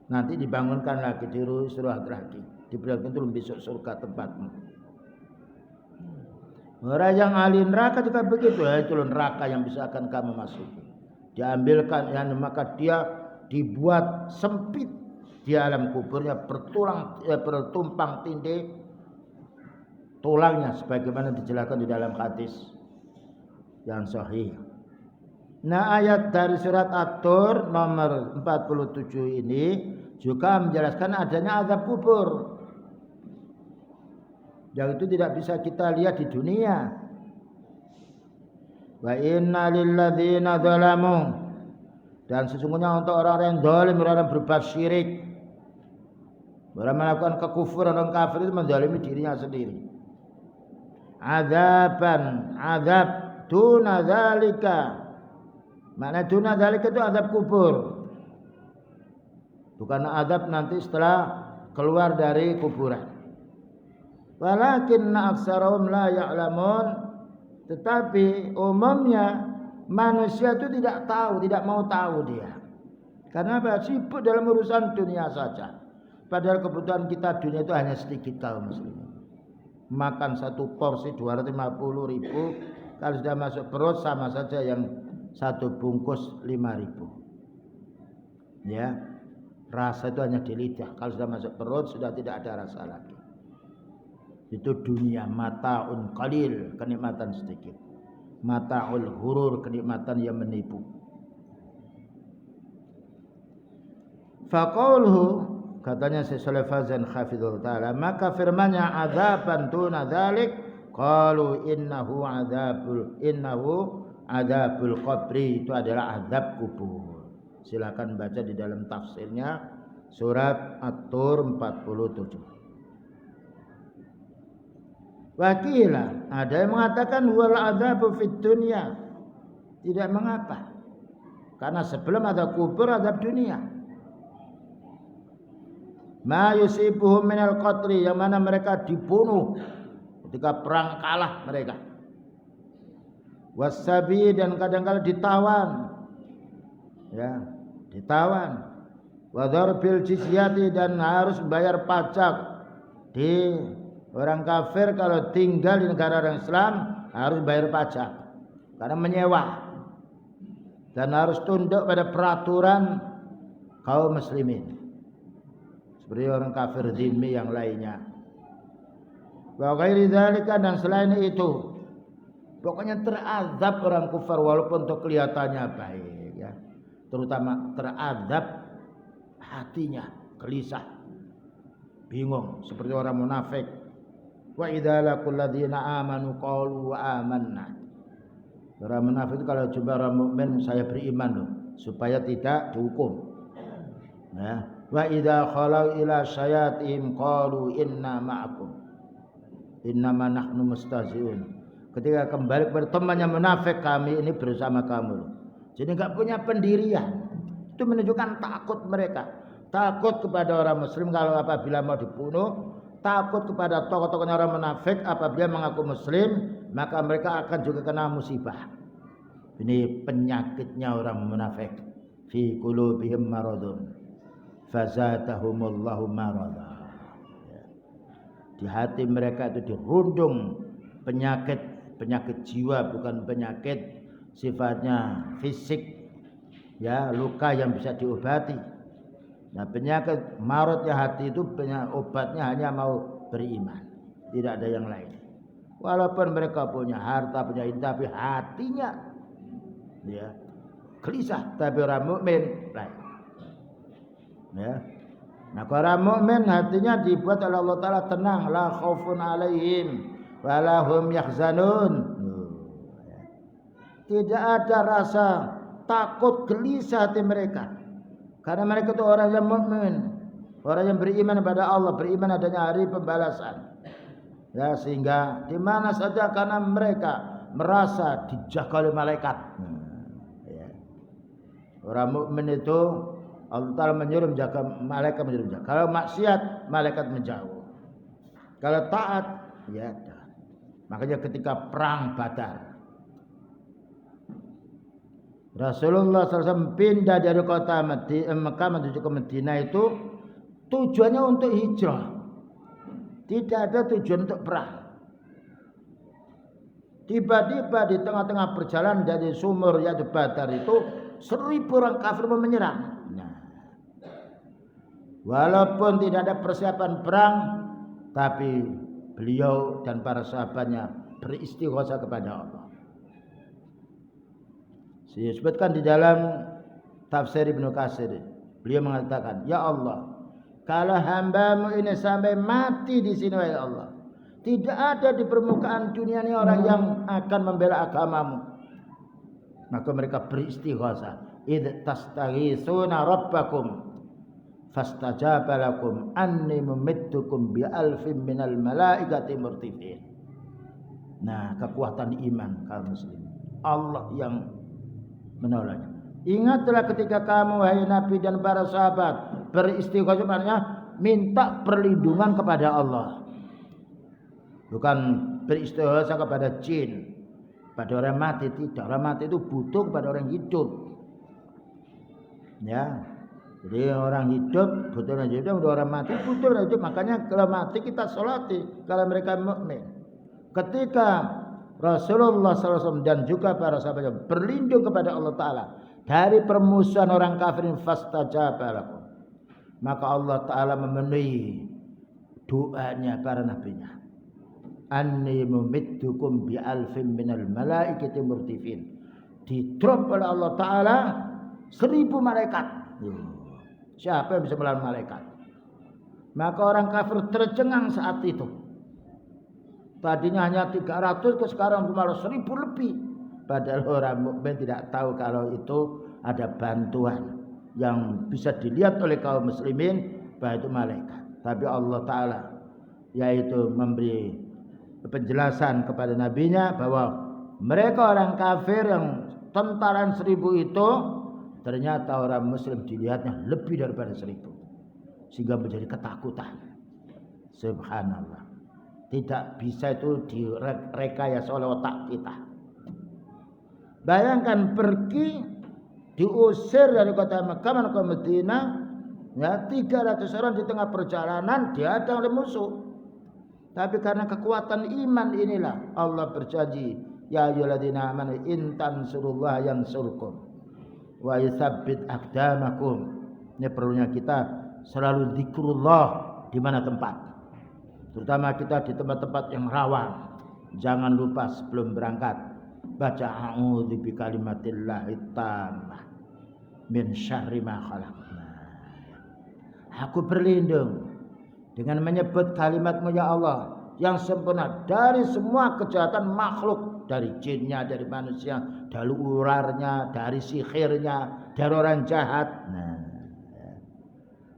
Nanti dibangunkan lagi, disuruh istirahat lagi. Diberitakan itu besok surga tempatmu. Orang yang ahli neraka juga begitu, ya, itu neraka yang bisa akan kamu masuki. Diambilkan, ya, maka dia dibuat sempit di alam kuburnya, bertumpang tindih tulangnya, sebagaimana dijelaskan di dalam hadis yang sahih. Nah, ayat dari surat At-Tur nomor 47 ini juga menjelaskan adanya azab kubur. Yang itu tidak bisa kita lihat di dunia. Wa inna lilladzina zalamu, dan sesungguhnya untuk orang-orang yang zalim, orang yang berbuat syirik, orang melakukan kekufuran, orang kafir itu menzalimi dirinya sendiri. Azaban, azab duna dzalika. Makna duna dzalika itu azab kubur. Bukan azab nanti setelah keluar dari kuburan. Walakinna aktsarahum la ya'lamun, tetapi umumnya manusia itu tidak tahu, tidak mau tahu dia. Karena apa? Sibuk dalam urusan dunia saja. Padahal kebutuhan kita dunia itu hanya sedikit kaum muslimin. Makan satu porsi 250.000, kalau sudah masuk perut sama saja yang satu bungkus 5.000. Ya, rasa itu hanya di lidah. Kalau sudah masuk perut sudah tidak ada rasa lagi. Itu dunia, mata'un qalil, kenikmatan sedikit. Mata'ul hurur, kenikmatan yang menipu. Faqauluhu, katanya Syekh Shalih Fauzan hafizahullah taala, maka firman-Nya adzaban tuna dzalik qalu innahu adzabul qabri, itu adalah azab kubur. Silakan baca di dalam tafsirnya surat At-Tur 47. Wakilah, ada yang mengatakan wal adzabu fid dunya. Tidak mengapa. Karena sebelum ada kubur azab dunia. Ma yusibuhum minal qatli, yang mana mereka dibunuh ketika perang kalah mereka. Wasabi, dan kadang-kala ditawan. Ya, ditawan. Wa darbil jizyati, dan harus bayar pajak. Di orang kafir kalau tinggal di negara orang Islam harus bayar pajak karena menyewa. Dan harus tunduk pada peraturan kaum muslimin seperti orang kafir zimmi yang lainnya. Wa ghairi dzalika, dan selain itu pokoknya terazab orang kufar walaupun untuk kelihatannya baik ya. Terutama terazab hatinya, gelisah, bingung seperti orang munafik. Wa idza laqul ladzina amanu qalu amanna. Orang munafik itu kalau jumpa orang mukmin, saya beriman loh, supaya tidak dihukum. Ya. Wa idza khalau ila syayatihim qalu inna ma'akum innama nahnu mustahzi'un. Ketika kembali kepada temannya munafik, kami ini bersama kamu loh. Jadi enggak punya pendirian. Itu menunjukkan takut mereka. Takut kepada orang muslim kalau apabila mau dibunuh, takut kepada tokoh-tokohnya orang munafik apabila mengaku muslim, maka mereka akan juga kena musibah. Ini penyakitnya orang munafik. Fi qulubihim maradun fazatahumullahu marada. Di hati mereka itu dirundung penyakit jiwa, bukan penyakit sifatnya fisik. Ya, luka yang bisa diobati. Nah, penyakit maradnya hati itu obatnya hanya mau beriman, tidak ada yang lain. Walaupun mereka punya harta, punya ini, tapi hatinya ya gelisah. Tapi orang mukmin lain. Ya. Nah, orang mukmin hatinya dibuat oleh Allah Taala tenang, la khaufun alaihim wa la hum yahzanun. Tidak ada rasa takut, gelisah hati mereka. Karena mereka itu orang yang mukmin, orang yang beriman kepada Allah, beriman adanya hari pembalasan. Ya, sehingga di mana saja karena mereka merasa dijaga oleh malaikat. Ya. Orang mukmin itu Allah Ta'ala menyuruh menjaga, malaikat menyuruh menjaga. Kalau maksiat, malaikat menjauh. Kalau taat, ya dah. Makanya ketika perang Badar, Rasulullah SAW pindah dari kota Mekah menuju ke Madinah itu tujuannya untuk hijrah. Tidak ada tujuan untuk perang. Tiba-tiba di tengah-tengah perjalanan dari sumur yaitu Badar itu 1000 orang kafir menyerang. Nah, walaupun tidak ada persiapan perang, tapi beliau dan para sahabatnya beristighosa kepada Allah. Disebutkan di dalam tafsir Ibnu Katsir, beliau mengatakan, ya Allah, kalau hamba-Mu ini sampai mati di sini, ya Allah, tidak ada di permukaan dunia ini orang yang akan membela agama-Mu. Maka mereka beristighosa, id tastaghisuna rabbakum fastajaba lakum anni mumiddukum bi alfin minal malaikati murtifin. Nah, kekuatan iman kaum muslimin, Allah yang menolongnya. Ingatlah ketika kamu, wahai Nabi dan para sahabat, beristighosa, maknanya minta perlindungan kepada Allah, bukan beristighosa kepada jin, pada orang mati. Tidak, orang mati itu butuh kepada orang hidup. Ya, jadi orang hidup butuh orang hidup, orang mati butuh orang hidup. Makanya kalau mati kita sholati kalau mereka mukmin. Ketika Rasulullah SAW dan juga para sahabatnya berlindung kepada Allah Ta'ala dari permusuhan orang kafirin, fastajaba lakum, maka Allah Ta'ala memenuhi doanya para nabinya. Anni mumiddukum bi alfin minal malaikati murtifin. Didrop oleh Allah Ta'ala 1000 malaikat. Siapa yang bisa melawan malaikat? Maka orang kafir tercengang saat itu. Tadinya hanya 300, ke sekarang malah 1000 lebih. Padahal orang mukmin tidak tahu kalau itu ada bantuan yang bisa dilihat oleh kaum muslimin, bahwa itu malaikat. Tapi Allah Ta'ala yaitu memberi penjelasan kepada nabinya bahwa mereka orang kafir yang tentaran 1000 itu ternyata orang muslim dilihatnya lebih daripada 1000, sehingga menjadi ketakutan. Subhanallah, tidak bisa itu direkayasa oleh otak kita. Bayangkan pergi diusir dari kota Mekah menuju ke Madinah, ya 300 orang di tengah perjalanan dihadang oleh musuh. Tapi karena kekuatan iman inilah Allah berjanji, ya ayyuhalladzina amanu in tansurullaha yansurkum wa yutsabbit aqdamakum. Ini perlunya kita selalu zikrullah di mana tempat. Terutama kita di tempat-tempat yang rawan. Jangan lupa sebelum berangkat baca a'udzu bikalimatillahi tammah min syarri ma khalaq. Aku berlindung dengan menyebut kalimat-Mu ya Allah yang sempurna dari semua kejahatan makhluk, dari jinnya, dari manusia, dari ularnya, dari sihirnya, dari orang jahat.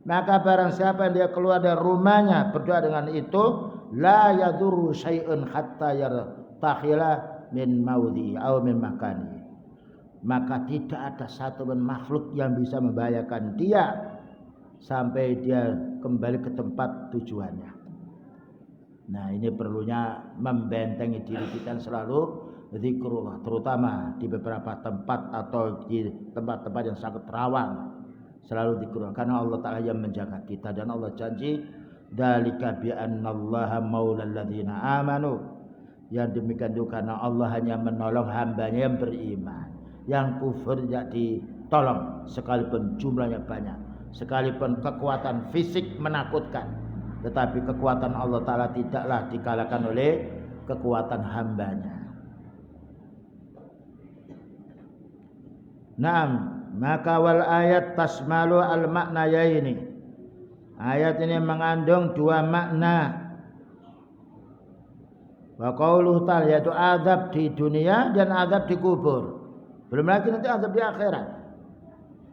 Maka barang siapa yang dia keluar dari rumahnya berdoa dengan itu, la yadurru syai'un hatta yartakhila min maudhi aw min makani. Maka tidak ada satu pun makhluk yang bisa membahayakan dia sampai dia kembali ke tempat tujuannya. Nah, ini perlunya membentengi diri kita selalu zikrullah, terutama di beberapa tempat atau di tempat-tempat yang sangat rawan. Selalu zikrullah karena Allah Ta'ala yang menjaga kita, dan Allah janji dzalika bi annallaha maulal ladzina amanu. Yang demikian juga karena Allah hanya menolong hambanya yang beriman. Yang kufur tidak ditolong sekalipun jumlahnya banyak, sekalipun kekuatan fisik menakutkan, tetapi kekuatan Allah Ta'ala tidaklah dikalahkan oleh kekuatan hambanya. Naam, maka wal ayat tasmalu al maknayaini. Ayat ini mengandung dua makna. Wa qauluhu ta'ala, yaitu azab di dunia dan azab di kubur. Belum lagi nanti azab di akhirat.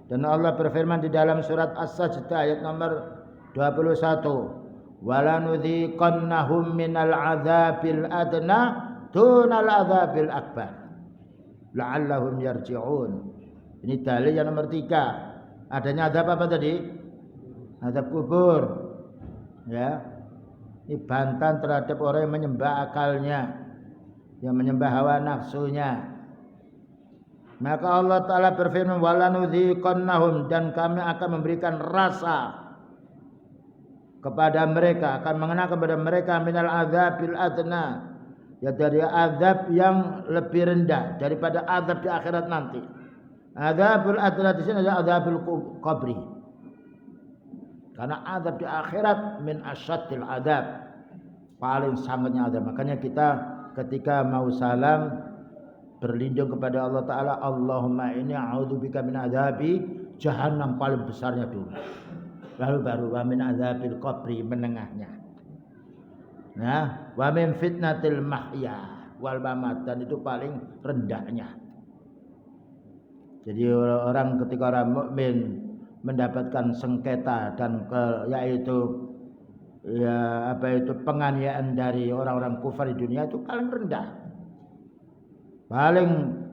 Dan Allah berfirman di dalam surat As-Sajdah ayat nomor 21, wala nudhiqannahum minal adzabil adna dunal adzabil akbar la'allahum yarji'un. Ini dalil yang nomor 3. Adanya azab apa tadi? Azab kubur. Ya. Ini bantahan terhadap orang yang menyembah akalnya, yang menyembah hawa nafsunya. Maka Allah Ta'ala berfirman, wala nudhiqannahum, dan kami akan memberikan rasa kepada mereka, akan mengenakan kepada mereka minal azabil adna, ya dari azab yang lebih rendah daripada azab di akhirat nanti. Azabul adna di sini adalah azabul qabri. Karena azab di akhirat min asyaddil azab, paling sangatnya azab. Makanya kita ketika mau salam berlindung kepada Allah Ta'ala, Allahumma inni a'udzubika min azabi jahannam, paling besarnya dulu, lalu baru wa min azabil qabri, menengahnya. Nah, wa min fitnatil mahya wal mamat, dan itu paling rendahnya. Jadi orang ketika orang mukmin mendapatkan sengketa dan yaitu ya penganiayaan dari orang-orang kufar di dunia, itu paling rendah. Paling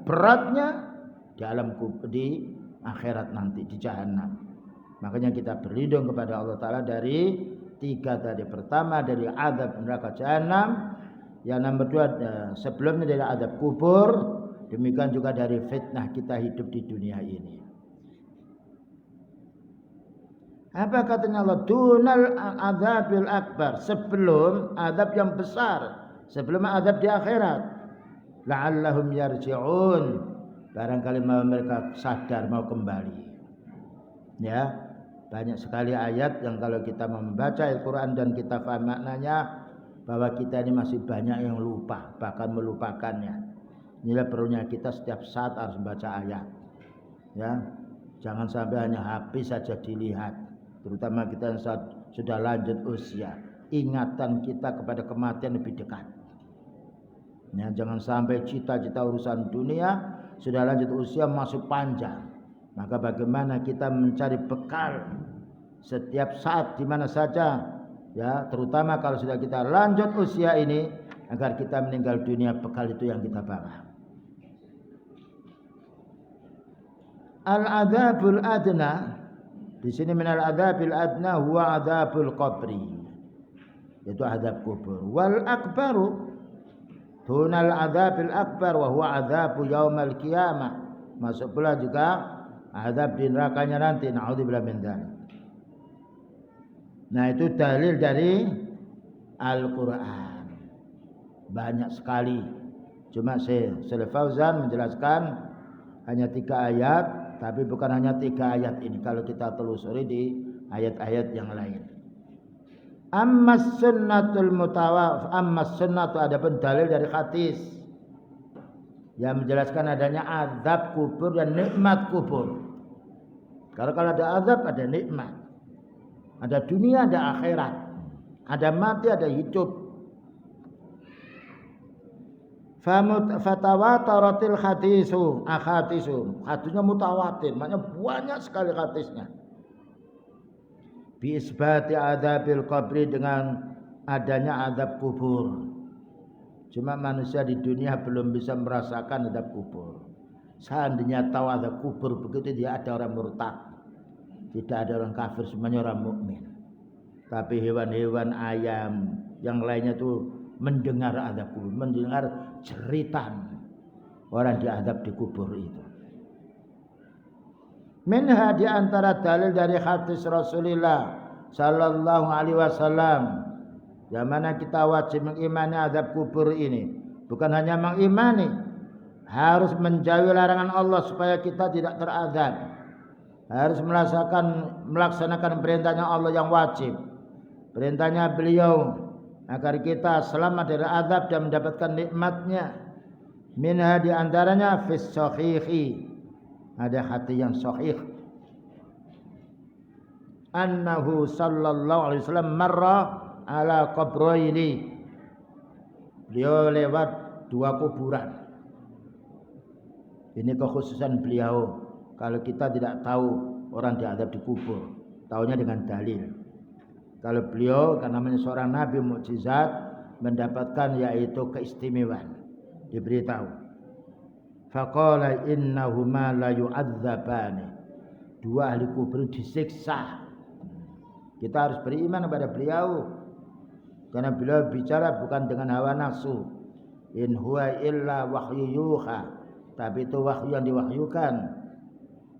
beratnya di alam di akhirat nanti, di jahanam. Makanya kita berlindung kepada Allah Ta'ala dari 3 tadi. Pertama dari azab neraka jahanam, yang nomor 2 sebelumnya dari azab kubur, demikian juga dari fitnah kita hidup di dunia ini. Apa katanya Allah? Dunal azabil akbar, sebelum azab yang besar, sebelum azab di akhirat. La'allahum yarji'un, barangkali mereka sadar mau kembali. Ya, banyak sekali ayat yang kalau kita membaca Al-Quran dan kita paham maknanya, bahwa kita ini masih banyak yang lupa, bahkan melupakannya. Inilah perlunya kita setiap saat harus membaca ayat. Ya, jangan sampai hanya habis saja dilihat. Terutama kita saat sudah lanjut usia, ingatan kita kepada kematian lebih dekat. Ya, jangan sampai cita-cita urusan dunia sudah lanjut usia masih panjang. Maka bagaimana kita mencari bekal setiap saat di mana saja, ya, terutama kalau sudah kita lanjut usia ini, agar kita meninggal dunia bekal itu yang kita bawa. Al-adzabul adna, di sini minal adzabil adna huwa adzabul qabri, yaitu azab kubur. Wal akbaru dunal adzabil akbar wa huwa adzabu yaumal qiyamah. Masuk pula juga azab di nerakanya nanti, naudzubillah min dzalik. Nah, itu dalil dari Al-Qur'an. Banyak sekali. Cuma Syekh Fauzan menjelaskan hanya 3 ayat, tapi bukan hanya 3 ayat ini kalau kita telusuri di ayat-ayat yang lain. Ammas sunnatul mutawaf, ammas sunnatu, adapun dalil dari hadis yang menjelaskan adanya azab kubur dan nikmat kubur. Kalau ada azab ada nikmat. Ada dunia ada akhirat. Ada mati ada hidup. Fatawataratil hadisu, hadisnya mutawatir, maknanya banyak sekali hadisnya. Bi isbati adzabil qabri, dengan adanya azab kubur. Cuma manusia di dunia belum bisa merasakan azab kubur. Seandainya tahu azab kubur begitu, dia ada orang murtad, tidak ada orang kafir, semuanya orang mukmin. Tapi hewan-hewan, ayam, yang lainnya itu mendengar azab kubur, mendengar jeritan orang diazab di kubur itu. Minha, di antara dalil dari hadis Rasulullah sallallahu alaihi wasallam, yang mana kita wajib mengimani azab kubur ini. Bukan hanya mengimani, harus menjauhi larangan Allah supaya kita tidak terazab. Harus melaksanakan perintahnya Allah yang wajib, perintahnya beliau, agar kita selamat dari azab dan mendapatkan nikmatnya. Minha, di antaranya fis sahihi, ada hadis yang sahih, annahu sallallahu alaihi wasallam marra ala qabraini, beliau lewat 2 kuburan. Ini kekhususan beliau. Kalau kita tidak tahu orang diazab di kubur, tahunya dengan dalil. Kalau beliau karena namanya seorang nabi mukjizat, mendapatkan yaitu keistimewaan, diberitahu. Faqala innahuma la yu'adzabani, 2 ahli kubur disiksa. Kita harus beriman kepada beliau, karena beliau bicara bukan dengan hawa nafsu. In huwa illa wahyu yuha, tapi itu wahyu yang diwahyukan.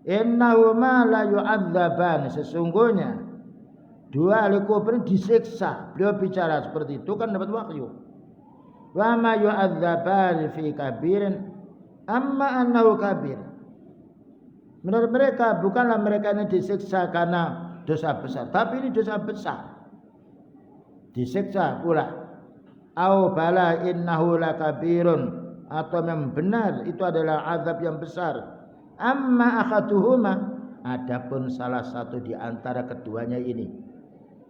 Innahuma la yu'adzabani, sesungguhnya 2 ahli kubur disiksa. Beliau bicara seperti itu kan dapat wahyu. Wa ma yu'adzabani fi kabirin amma annahu kabir. Menurut mereka, bukanlah mereka ini disiksa karena dosa besar, tapi ini dosa besar, disiksa pula. Au bala innahu lakabirun, atau memang benar itu adalah azab yang besar. Amma akhaduhuma, adapun salah satu di antara keduanya ini,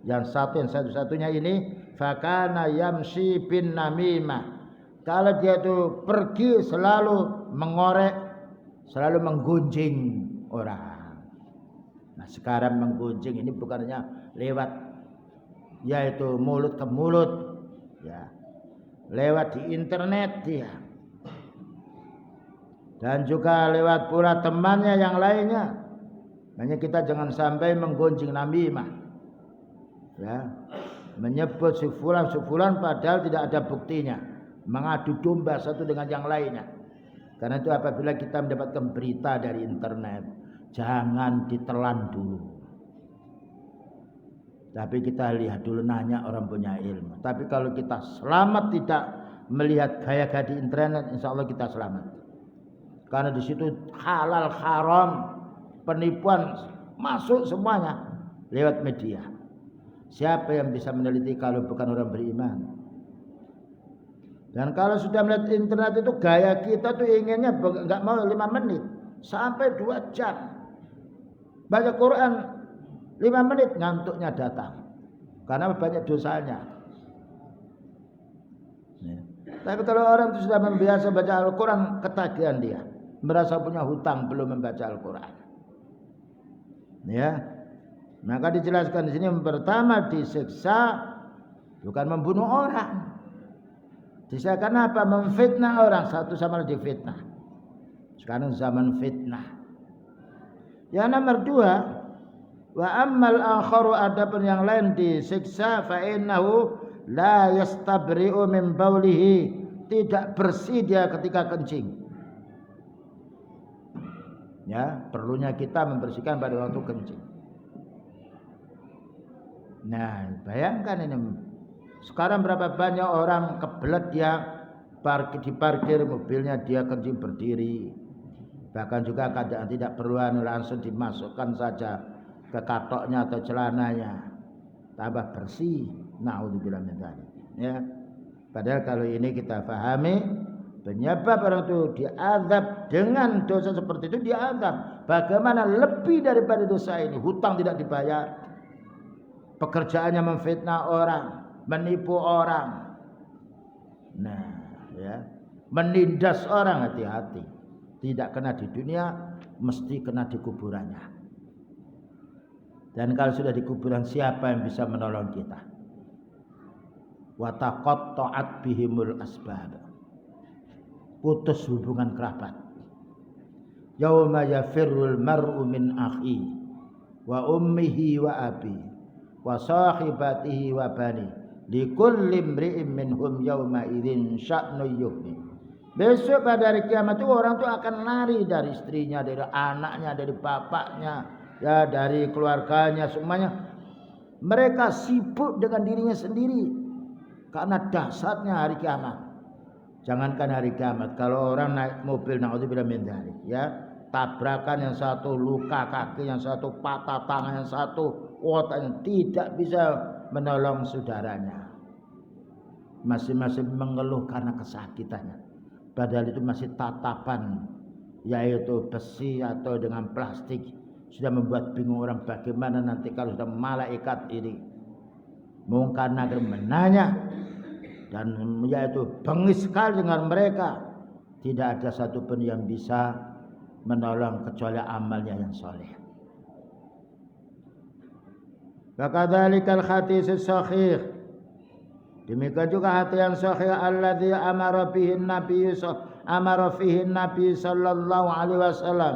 yang satu-satunya ini, fakana yamshi bin namimah, kalau dia itu pergi selalu mengorek, selalu menggunjing orang. Nah, sekarang menggunjing ini bukannya lewat, yaitu mulut ke mulut, ya, lewat di internet dia, dan juga lewat pula temannya yang lainnya. Makanya kita jangan sampai menggunjing namimah, ya, menyebut sufulan padahal tidak ada buktinya, mengadu domba satu dengan yang lainnya. Karena itu apabila kita mendapatkan berita dari internet, jangan ditelan dulu, tapi kita lihat dulu, nanya orang punya ilmu. Tapi kalau kita selamat tidak melihat gaya-gaya di internet, insya Allah kita selamat. Karena di situ halal haram, penipuan masuk semuanya lewat media. Siapa yang bisa meneliti kalau bukan orang beriman? Dan kalau sudah melihat internet itu, gaya kita tuh inginnya enggak mau 5 menit sampai 2 jam. Baca Quran 5 menit ngantuknya datang. karena banyak dosanya. Ya. Tapi kalau orang itu sudah membiasa baca Al-Quran, ketagihan dia, merasa punya hutang belum membaca Al-Quran. Ya, maka dijelaskan di sini yang pertama disiksa bukan membunuh orang. Disiksa karena apa? Memfitnah orang, satu sama lain difitnah. Sekarang zaman fitnah. Yang nomor dua, wa ammal akharu, adapun yang lain disiksa fa innahu la yastabri'u min baulihi, tidak bersih dia ketika kencing. Ya, perlunya kita membersihkan pada waktu kencing. Nah, bayangkan ini. Sekarang berapa banyak orang kebelet dia diparkir mobilnya, dia kencing berdiri. Bahkan juga kadang tidak perluan, langsung dimasukkan saja ke katoknya atau celananya. Tambah bersih. Na'udzubillah min dzalik. Ya. Padahal kalau ini kita pahami, penyebab orang itu diazab dengan dosa seperti itu, diazab. Bagaimana lebih daripada dosa ini? Hutang tidak dibayar, pekerjaannya memfitnah orang, menipu orang, nah, ya, menindas orang, hati-hati. Tidak kena di dunia, mesti kena di kuburannya. Dan kalau sudah di kuburan, siapa yang bisa menolong kita? Wa taqatta'at bihimul asbab, putus hubungan kerabat. Yauma yafirrul mar'u min akhi wa ummihi wa abi wa sahibatihi wa bani likulli imri'in minhum yauma idzin sya'nu yughni. Besok pada hari kiamat itu orang itu akan lari dari istrinya, dari anaknya, dari bapaknya, ya, dari keluarganya, semuanya. Mereka sibuk dengan dirinya sendiri. Karena dahsyatnya hari kiamat. Jangankan hari kiamat, kalau orang naik mobil, na'udzubillah min dzalik, ya, tabrakan, yang satu luka kaki, yang satu patah tangan, yang satu otak, tidak bisa menolong saudaranya. Masing-masing mengeluh karena kesakitannya. Padahal itu masih tatapan, yaitu besi atau dengan plastik, sudah membuat bingung orang bagaimana nanti kalau sudah malaikat ini mungkar nakir menanya, dan yaitu bengis sekali dengan mereka. Tidak ada satupun yang bisa menolong kecuali amalnya yang soleh. Wakadzalikal hadis sahih, demikian juga hati yang sahih, alladzi amara fihi Nabi sallallahu alaihi wasallam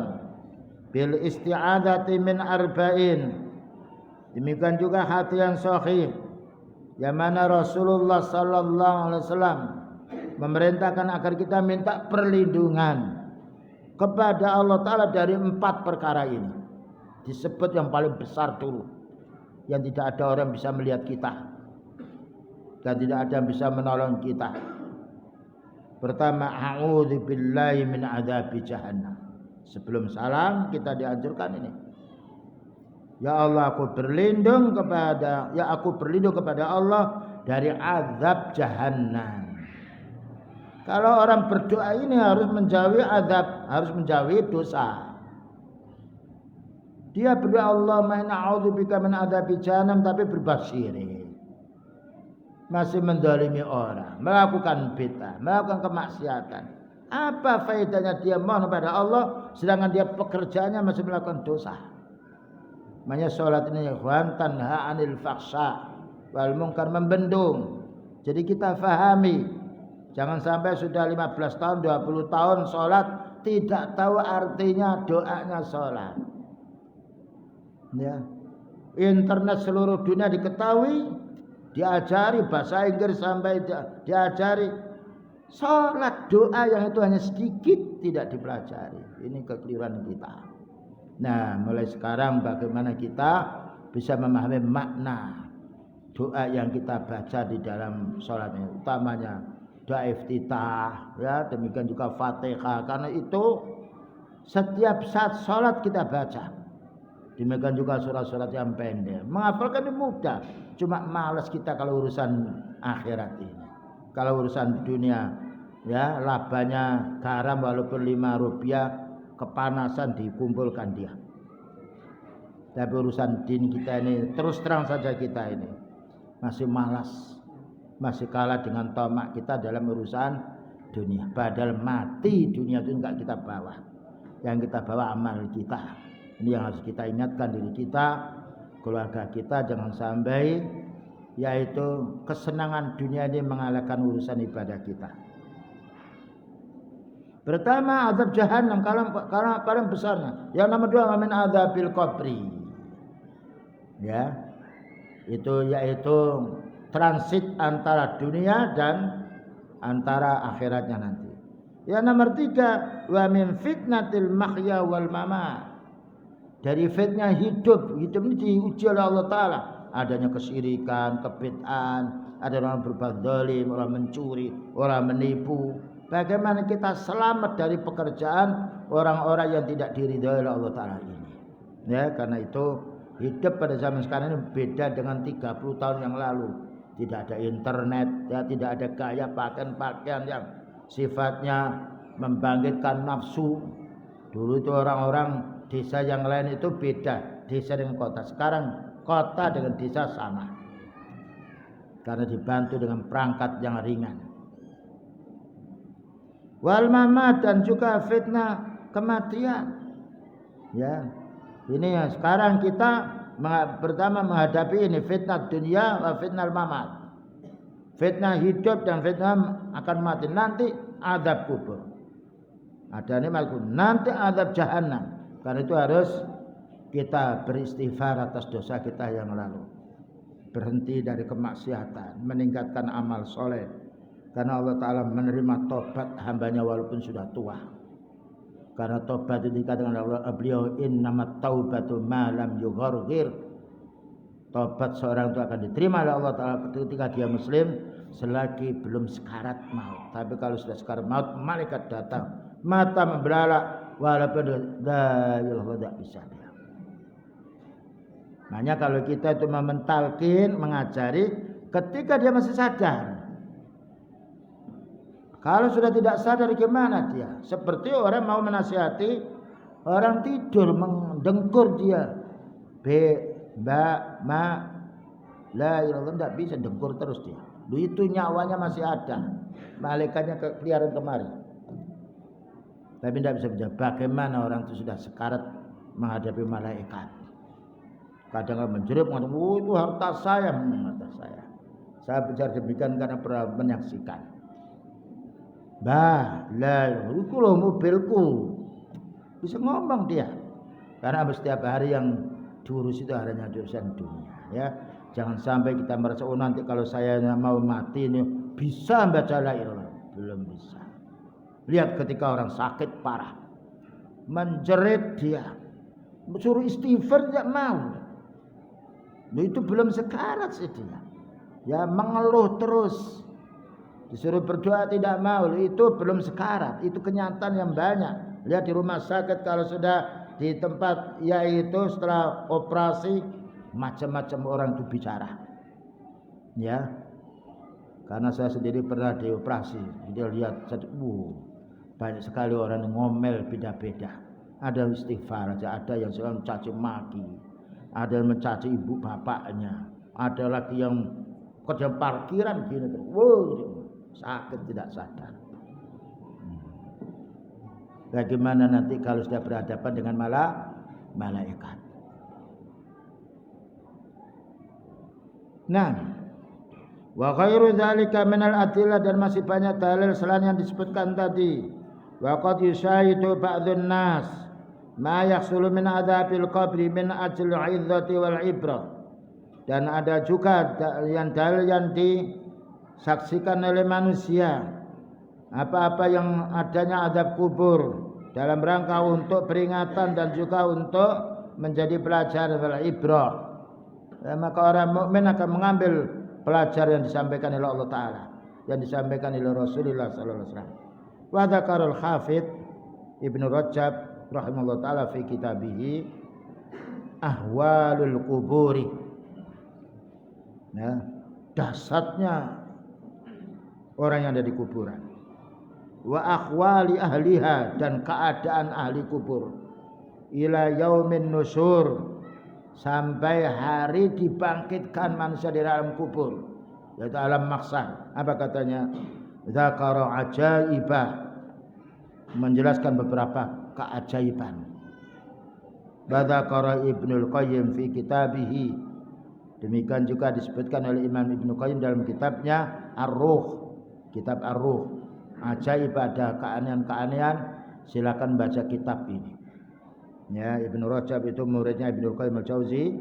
bil isti'adzati min arba'in. Demikian juga hati yang sahih yang mana Rasulullah sallallahu alaihi wasallam memerintahkan agar kita minta perlindungan kepada Allah Ta'ala dari 4 perkara ini. Disebut yang paling besar dulu, yang tidak ada orang bisa melihat kita dan tidak ada yang bisa menolong kita. Pertama, a'udzubillahi min adzabi jahannam. Sebelum salam kita dianjurkan ini. Ya Allah, aku berlindung kepada Allah dari azab jahannam. Kalau orang berdoa ini harus menjauhi azab, harus menjauhi dosa. Dia berdoa Allahumma inna a'udzubika min adzabi jahannam, tapi berbuat syirik, masih mendolimi orang, melakukan bid'ah, melakukan kemaksiatan. Apa faedahnya dia mohon kepada Allah sedangkan dia pekerjaannya masih melakukan dosa? Makanya sholat ini ikhwan tanha anil fakhsha wal munkar, membendung. Jadi kita fahami, jangan sampai sudah 15 tahun 20 tahun sholat tidak tahu artinya doanya sholat. Ya. Internet seluruh dunia diketahui, diajari bahasa Inggris sampai diajari. Sholat doa yang itu hanya sedikit tidak dipelajari. Ini kekeliruan kita. Nah, mulai sekarang bagaimana kita bisa memahami makna doa yang kita baca di dalam sholat ini, utamanya doa iftitah, ya, demikian juga Fatihah, karena itu setiap saat sholat kita baca. Demikian juga surat-surat yang pendek. Menghafalkan ini mudah, cuma malas kita kalau urusan akhirat ini. Kalau urusan dunia, ya, labanya garam walaupun 5 rupiah, kepanasan dikumpulkan dia. Tapi urusan din kita ini terus terang saja kita ini masih malas, masih kalah dengan tamak kita dalam urusan dunia. Padahal mati dunia itu enggak kita bawa. Yang kita bawa amal kita. Ini yang harus kita ingatkan diri kita, keluarga kita, jangan sampai yaitu kesenangan dunia ini mengalahkan urusan ibadah kita. Pertama azab jahannam, karena paling besarnya. Yang nomor dua min azabil qabri. Ya. Itu yaitu transit antara dunia dan antara akhiratnya nanti. Yang nomor tiga wa min fitnatil mahya wal mamat. Dari fitnah hidup ini diuji oleh Allah Ta'ala. Adanya kesyirikan, kebid'ahan, ada orang berbuat zalim, orang mencuri, orang menipu. Bagaimana kita selamat dari pekerjaan orang-orang yang tidak diridhai oleh Allah Ta'ala ini. Ya, karena itu hidup pada zaman sekarang ini beda dengan 30 tahun yang lalu. Tidak ada internet, ya, tidak ada gaya pakaian-pakaian yang sifatnya membangkitkan nafsu. Dulu itu orang-orang desa yang lain itu beda, desa dengan kota. Sekarang kota dengan desa sama, karena dibantu dengan perangkat yang ringan. Wal mamat, dan juga fitnah kematian. Ya, ini ya sekarang kita pertama menghadapi ini fitnah dunia wa fitnah mamat. Fitnah hidup dan fitnah akan mati. Nanti azab kubur. Ada ini nanti azab jahannam. Karena itu harus kita beristighfar atas dosa kita yang lalu. Berhenti dari kemaksiatan, meningkatkan amal soleh. Karena Allah Ta'ala menerima tobat hambanya walaupun sudah tua. Karena tobat itu dikatakan oleh beliau, innamat taubatu ma lam yugharghir. Tobat seorang itu akan diterima oleh Allah Ta'ala ketika dia muslim selagi belum sekarat maut. Tapi kalau sudah sekarat maut, malaikat datang, mata membelalak, walaupun tidak bisa dia. Makanya kalau kita itu mentalkin, mengajari ketika dia masih sadar. Kalau sudah tidak sadar gimana dia? Seperti orang mau menasihati orang tidur, mendengkur dia. Ma la ilallah, tidak bisa, dengkur terus dia. Itu nyawanya masih ada. Malaikatnya keliaran kemari. Tapi tidak bisa menjawab bagaimana orang itu sudah sekarat menghadapi malaikat. Kadang menjerit mengatakan, oh itu harta saya, harta saya. Saya bicara demikian karena pernah menyaksikan. Bah, lah, itu loh mobilku. Bisa ngomong dia. Karena setiap hari yang diurus itu hanya urusan dunia. Ya, jangan sampai kita merasa, oh nanti kalau saya mau mati ini bisa baca la ilaha, belum bisa. Lihat ketika orang sakit parah, menjerit dia, suruh istighfar tidak mau. Nah, itu belum sekarat sih dia. Ya mengeluh terus, disuruh berdoa tidak mau, itu belum sekarat. Itu kenyataan yang banyak. Lihat di rumah sakit kalau sudah di tempat yaitu setelah operasi, macam-macam orang itu bicara. Ya, karena saya sendiri pernah dioperasi, dia lihat banyak sekali orang yang ngomel beda-beda. Ada istighfar aja, ada yang sedang mencaci maki, ada yang mencaci ibu bapaknya, ada lagi yang kerja parkiran gini tuh. Sakit tidak sadar. Bagaimana nanti kalau sudah berhadapan dengan malaikat? Nah, wa khairu dzalika minal adillah, dan masih banyak dalil selain yang disebutkan tadi. Wa qad yushahidu ba'dun nas ma yahsulu min adzabil qabri min ajli 'izzati wal ibrah. Dan ada juga yang dalil yang disaksikan oleh manusia, apa-apa yang adanya azab kubur dalam rangka untuk peringatan dan juga untuk menjadi pelajaran wal ibrah. Maka orang mukmin akan mengambil pelajaran yang disampaikan oleh Allah Ta'ala, yang disampaikan oleh Rasulullah sallallahu alaihi wasallam. Wa dzakarul Hafidz Ibnu Rajab rahimahullah ta'ala fi kitabih Ahwalul Quburi. Nah, dahsyatnya orang yang ada di kuburan. Wa akhwali ahliha, dan keadaan ahli kubur. Ila yaumin nusur, sampai hari dibangkitkan manusia di alam kubur, yaitu alam mahsyar. Apa katanya? Dzakara ajaibah, menjelaskan beberapa keajaiban. Dzakara Ibnul Qayyim fi kitabihi, demikian juga disebutkan oleh Imam Ibnu Qayyim dalam kitabnya Ar-Ruh, kitab Ar-Ruh. Ajaib, ada keanehan-keanehan, silakan baca kitab ini. Ya, Ibnu Rajab itu muridnya Ibnu Qayyim al-Jauzi,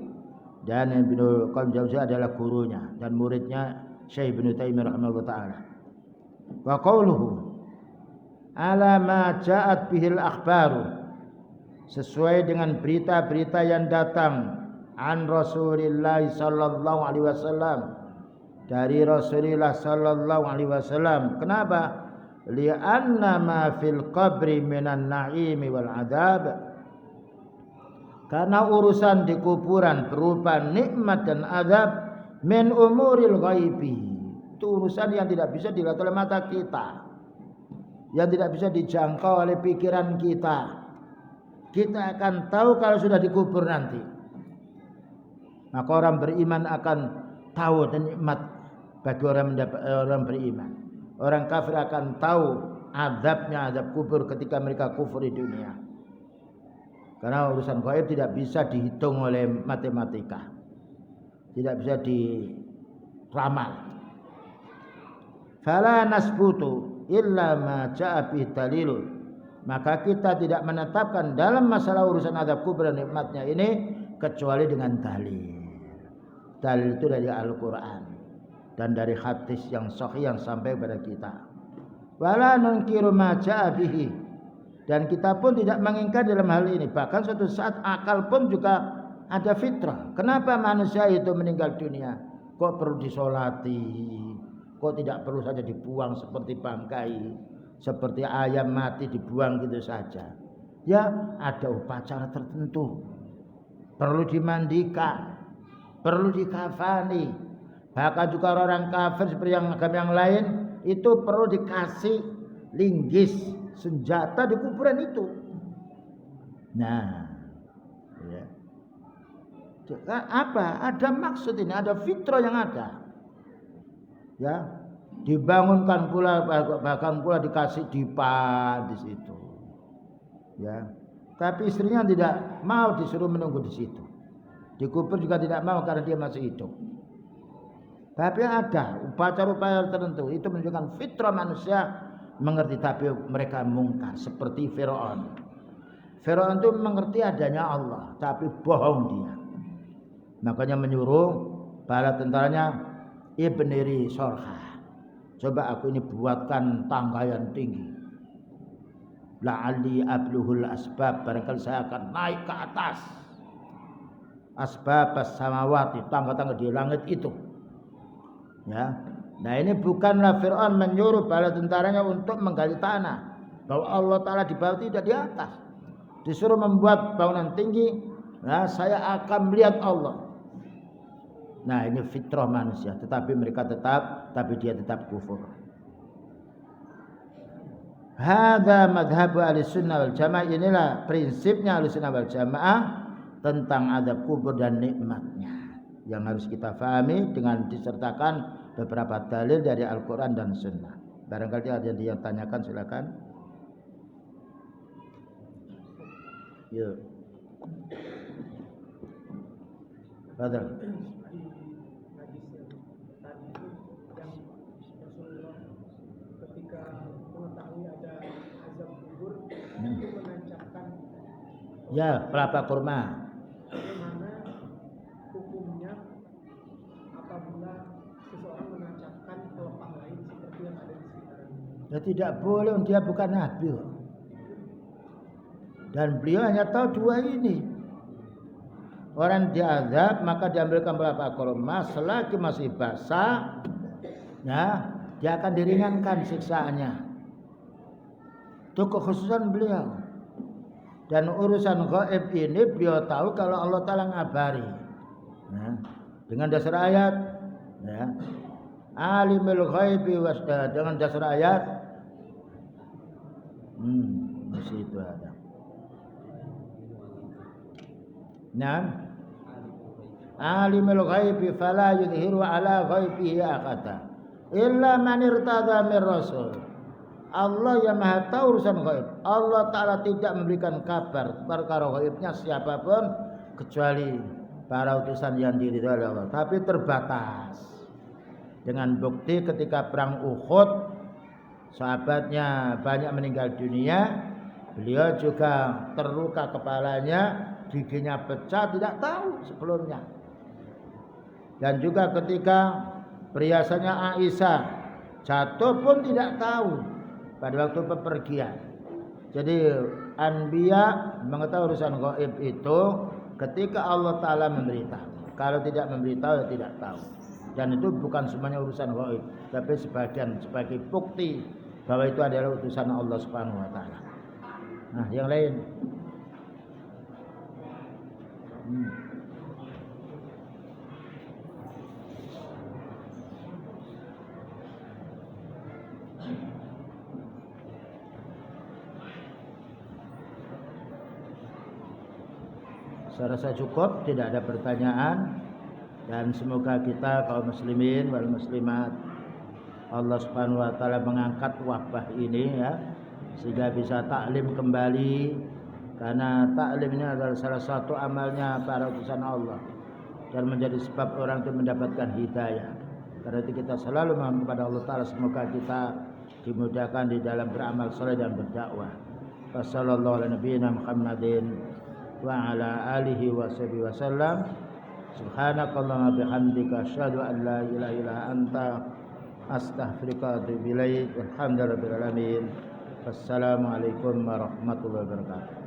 dan Ibnu Qayyim al-Jauzi adalah gurunya dan muridnya Syekh Ibnu Taimiyah rahimahullah taala. Wa qauluhu ala ma ja'at bihil akhbaru, sesuai dengan berita-berita yang datang an Rasulillah sallallahu alaihi wasallam, dari Rasulullah sallallahu alaihi wasallam. Kenapa? Li'anna ma fil qabri minan na'imi wal adab, karena urusan di kuburan berupa nikmat dan azab, min umuril ghaibi, itu urusan yang tidak bisa dilihat oleh mata kita, yang tidak bisa dijangkau oleh pikiran kita. Kita akan tahu kalau sudah dikubur nanti. Maka orang beriman akan tahu dan nikmat bagi orang beriman. Orang kafir akan tahu azabnya, azab kubur ketika mereka kufur di dunia. Karena urusan gaib tidak bisa dihitung oleh matematika, tidak bisa diramal. Fala nasbutu illa ma ja'a bi dalilun, maka kita tidak menetapkan dalam masalah urusan azab kubur dan nikmatnya ini kecuali dengan dalil. Dalil itu dari Al-Quran dan dari hadis yang sahih yang sampai kepada kita. Wala nunkiru ma ja'a bihi, dan kita pun tidak mengingkar dalam hal ini. Bahkan suatu saat akal pun juga ada fitrah. Kenapa manusia itu meninggal dunia kok perlu disolati, kok tidak perlu saja dibuang seperti bangkai, seperti ayam mati dibuang gitu saja. Ya ada upacara tertentu, perlu dimandikan, perlu dikafani. Bahkan juga orang kafir seperti yang agama yang lain itu perlu dikasih linggis, senjata di kuburan itu. Nah, ya. Apa? Ada maksud ini, ada fitrah yang ada. Ya, dibangunkan pula, bahkan pula dikasih dipa di situ. Ya, tapi istrinya tidak mau, disuruh menunggu di situ. Dikubur juga tidak mau karena dia masih hidup. Tapi ada upacara-upacara tertentu, itu menunjukkan fitrah manusia mengerti, tapi mereka mungkar seperti Firaun. Firaun itu mengerti adanya Allah, tapi bohong dia. Makanya menyuruh bala tentaranya, ibniri sorha, coba aku ini buatkan tangga yang tinggi. La'ali abluhul asbab, barangkali saya akan naik ke atas asbab as-samawati, tangga-tangga di langit itu. Ya. Nah ini bukanlah Fir'aun menyuruh bala tentaranya untuk menggali tanah, bahwa Allah Ta'ala di bawah, tidak, di atas. Disuruh membuat bangunan tinggi. Nah saya akan melihat Allah. Nah ini fitrah manusia, tetapi mereka dia tetap kufur. Hadza madhhabu ahlussunnah wal jamaah, inilah prinsipnya ahlussunnah wal jamaah tentang azab kubur dan nikmatnya, yang harus kita fahami dengan disertakan beberapa dalil dari Al-Quran dan Sunnah. Barangkali ada yang tanyakan, silakan. Yuk. Fadhal. Ya, pelapa kurma. Bagaimana hukumnya apabila seseorang menancapkan pelepah lain seperti yang ada di sekitarnya? Ya tidak boleh, dia bukan nabi. Dan beliau hanya tahu dua ini. Orang diazab maka diambilkan pelapa kurma, selagi masih basah, ya, dia akan diringankan siksaannya. Itu kekhususan beliau. Dan urusan gaib ini beliau tahu kalau Allah Ta'ala ngabari. Nah, dengan dasar ayat, ya, alimul ghaibi wasda, dengan dasar ayat, masih itu ada. Nah, alimul ghaibi fala yudhiru ala ghaibihi ahada illa man irtada mir rasul. Allah yang maha tahu urusan gaib. Allah Ta'ala tidak memberikan kabar perkara gaibnya siapapun kecuali para utusan yang diridhoi Allah. Tapi terbatas. Dengan bukti ketika perang Uhud, sahabatnya banyak meninggal dunia, beliau juga terluka kepalanya, giginya pecah, tidak tahu sebelumnya. Dan juga ketika perhiasannya Aisyah jatuh pun tidak tahu pada waktu pepergian. Jadi anbiya mengetahui urusan gaib itu ketika Allah Ta'ala memberitahu. Kalau tidak memberitahu ya tidak tahu. Dan itu bukan semuanya urusan gaib, tapi sebagian sebagai bukti bahwa itu adalah utusan Allah Subhanahu wa taala. Nah, yang lain. Saya rasa cukup, tidak ada pertanyaan, dan semoga kita kaum muslimin wal muslimat Allah Subhanahu wa taala mengangkat wabah ini ya, sehingga bisa taklim kembali, karena taklim ini adalah salah satu amalnya para utusan Allah dan menjadi sebab orang itu mendapatkan hidayah. Karena itu kita selalu memohon kepada Allah Ta'ala semoga kita dimudahkan di dalam beramal saleh dan berdakwah. Wassallallahu ala nabiyyina Muhammadin wa ala alihi wa sahbihi wasallam. Subhanakallahumma bihamdika asyhadu an la ilaha illa anta astaghfiruka wa atubu ilaik. Alhamdulillahirabbil alamin. Wassalamualaikum warahmatullahi wabarakatuh.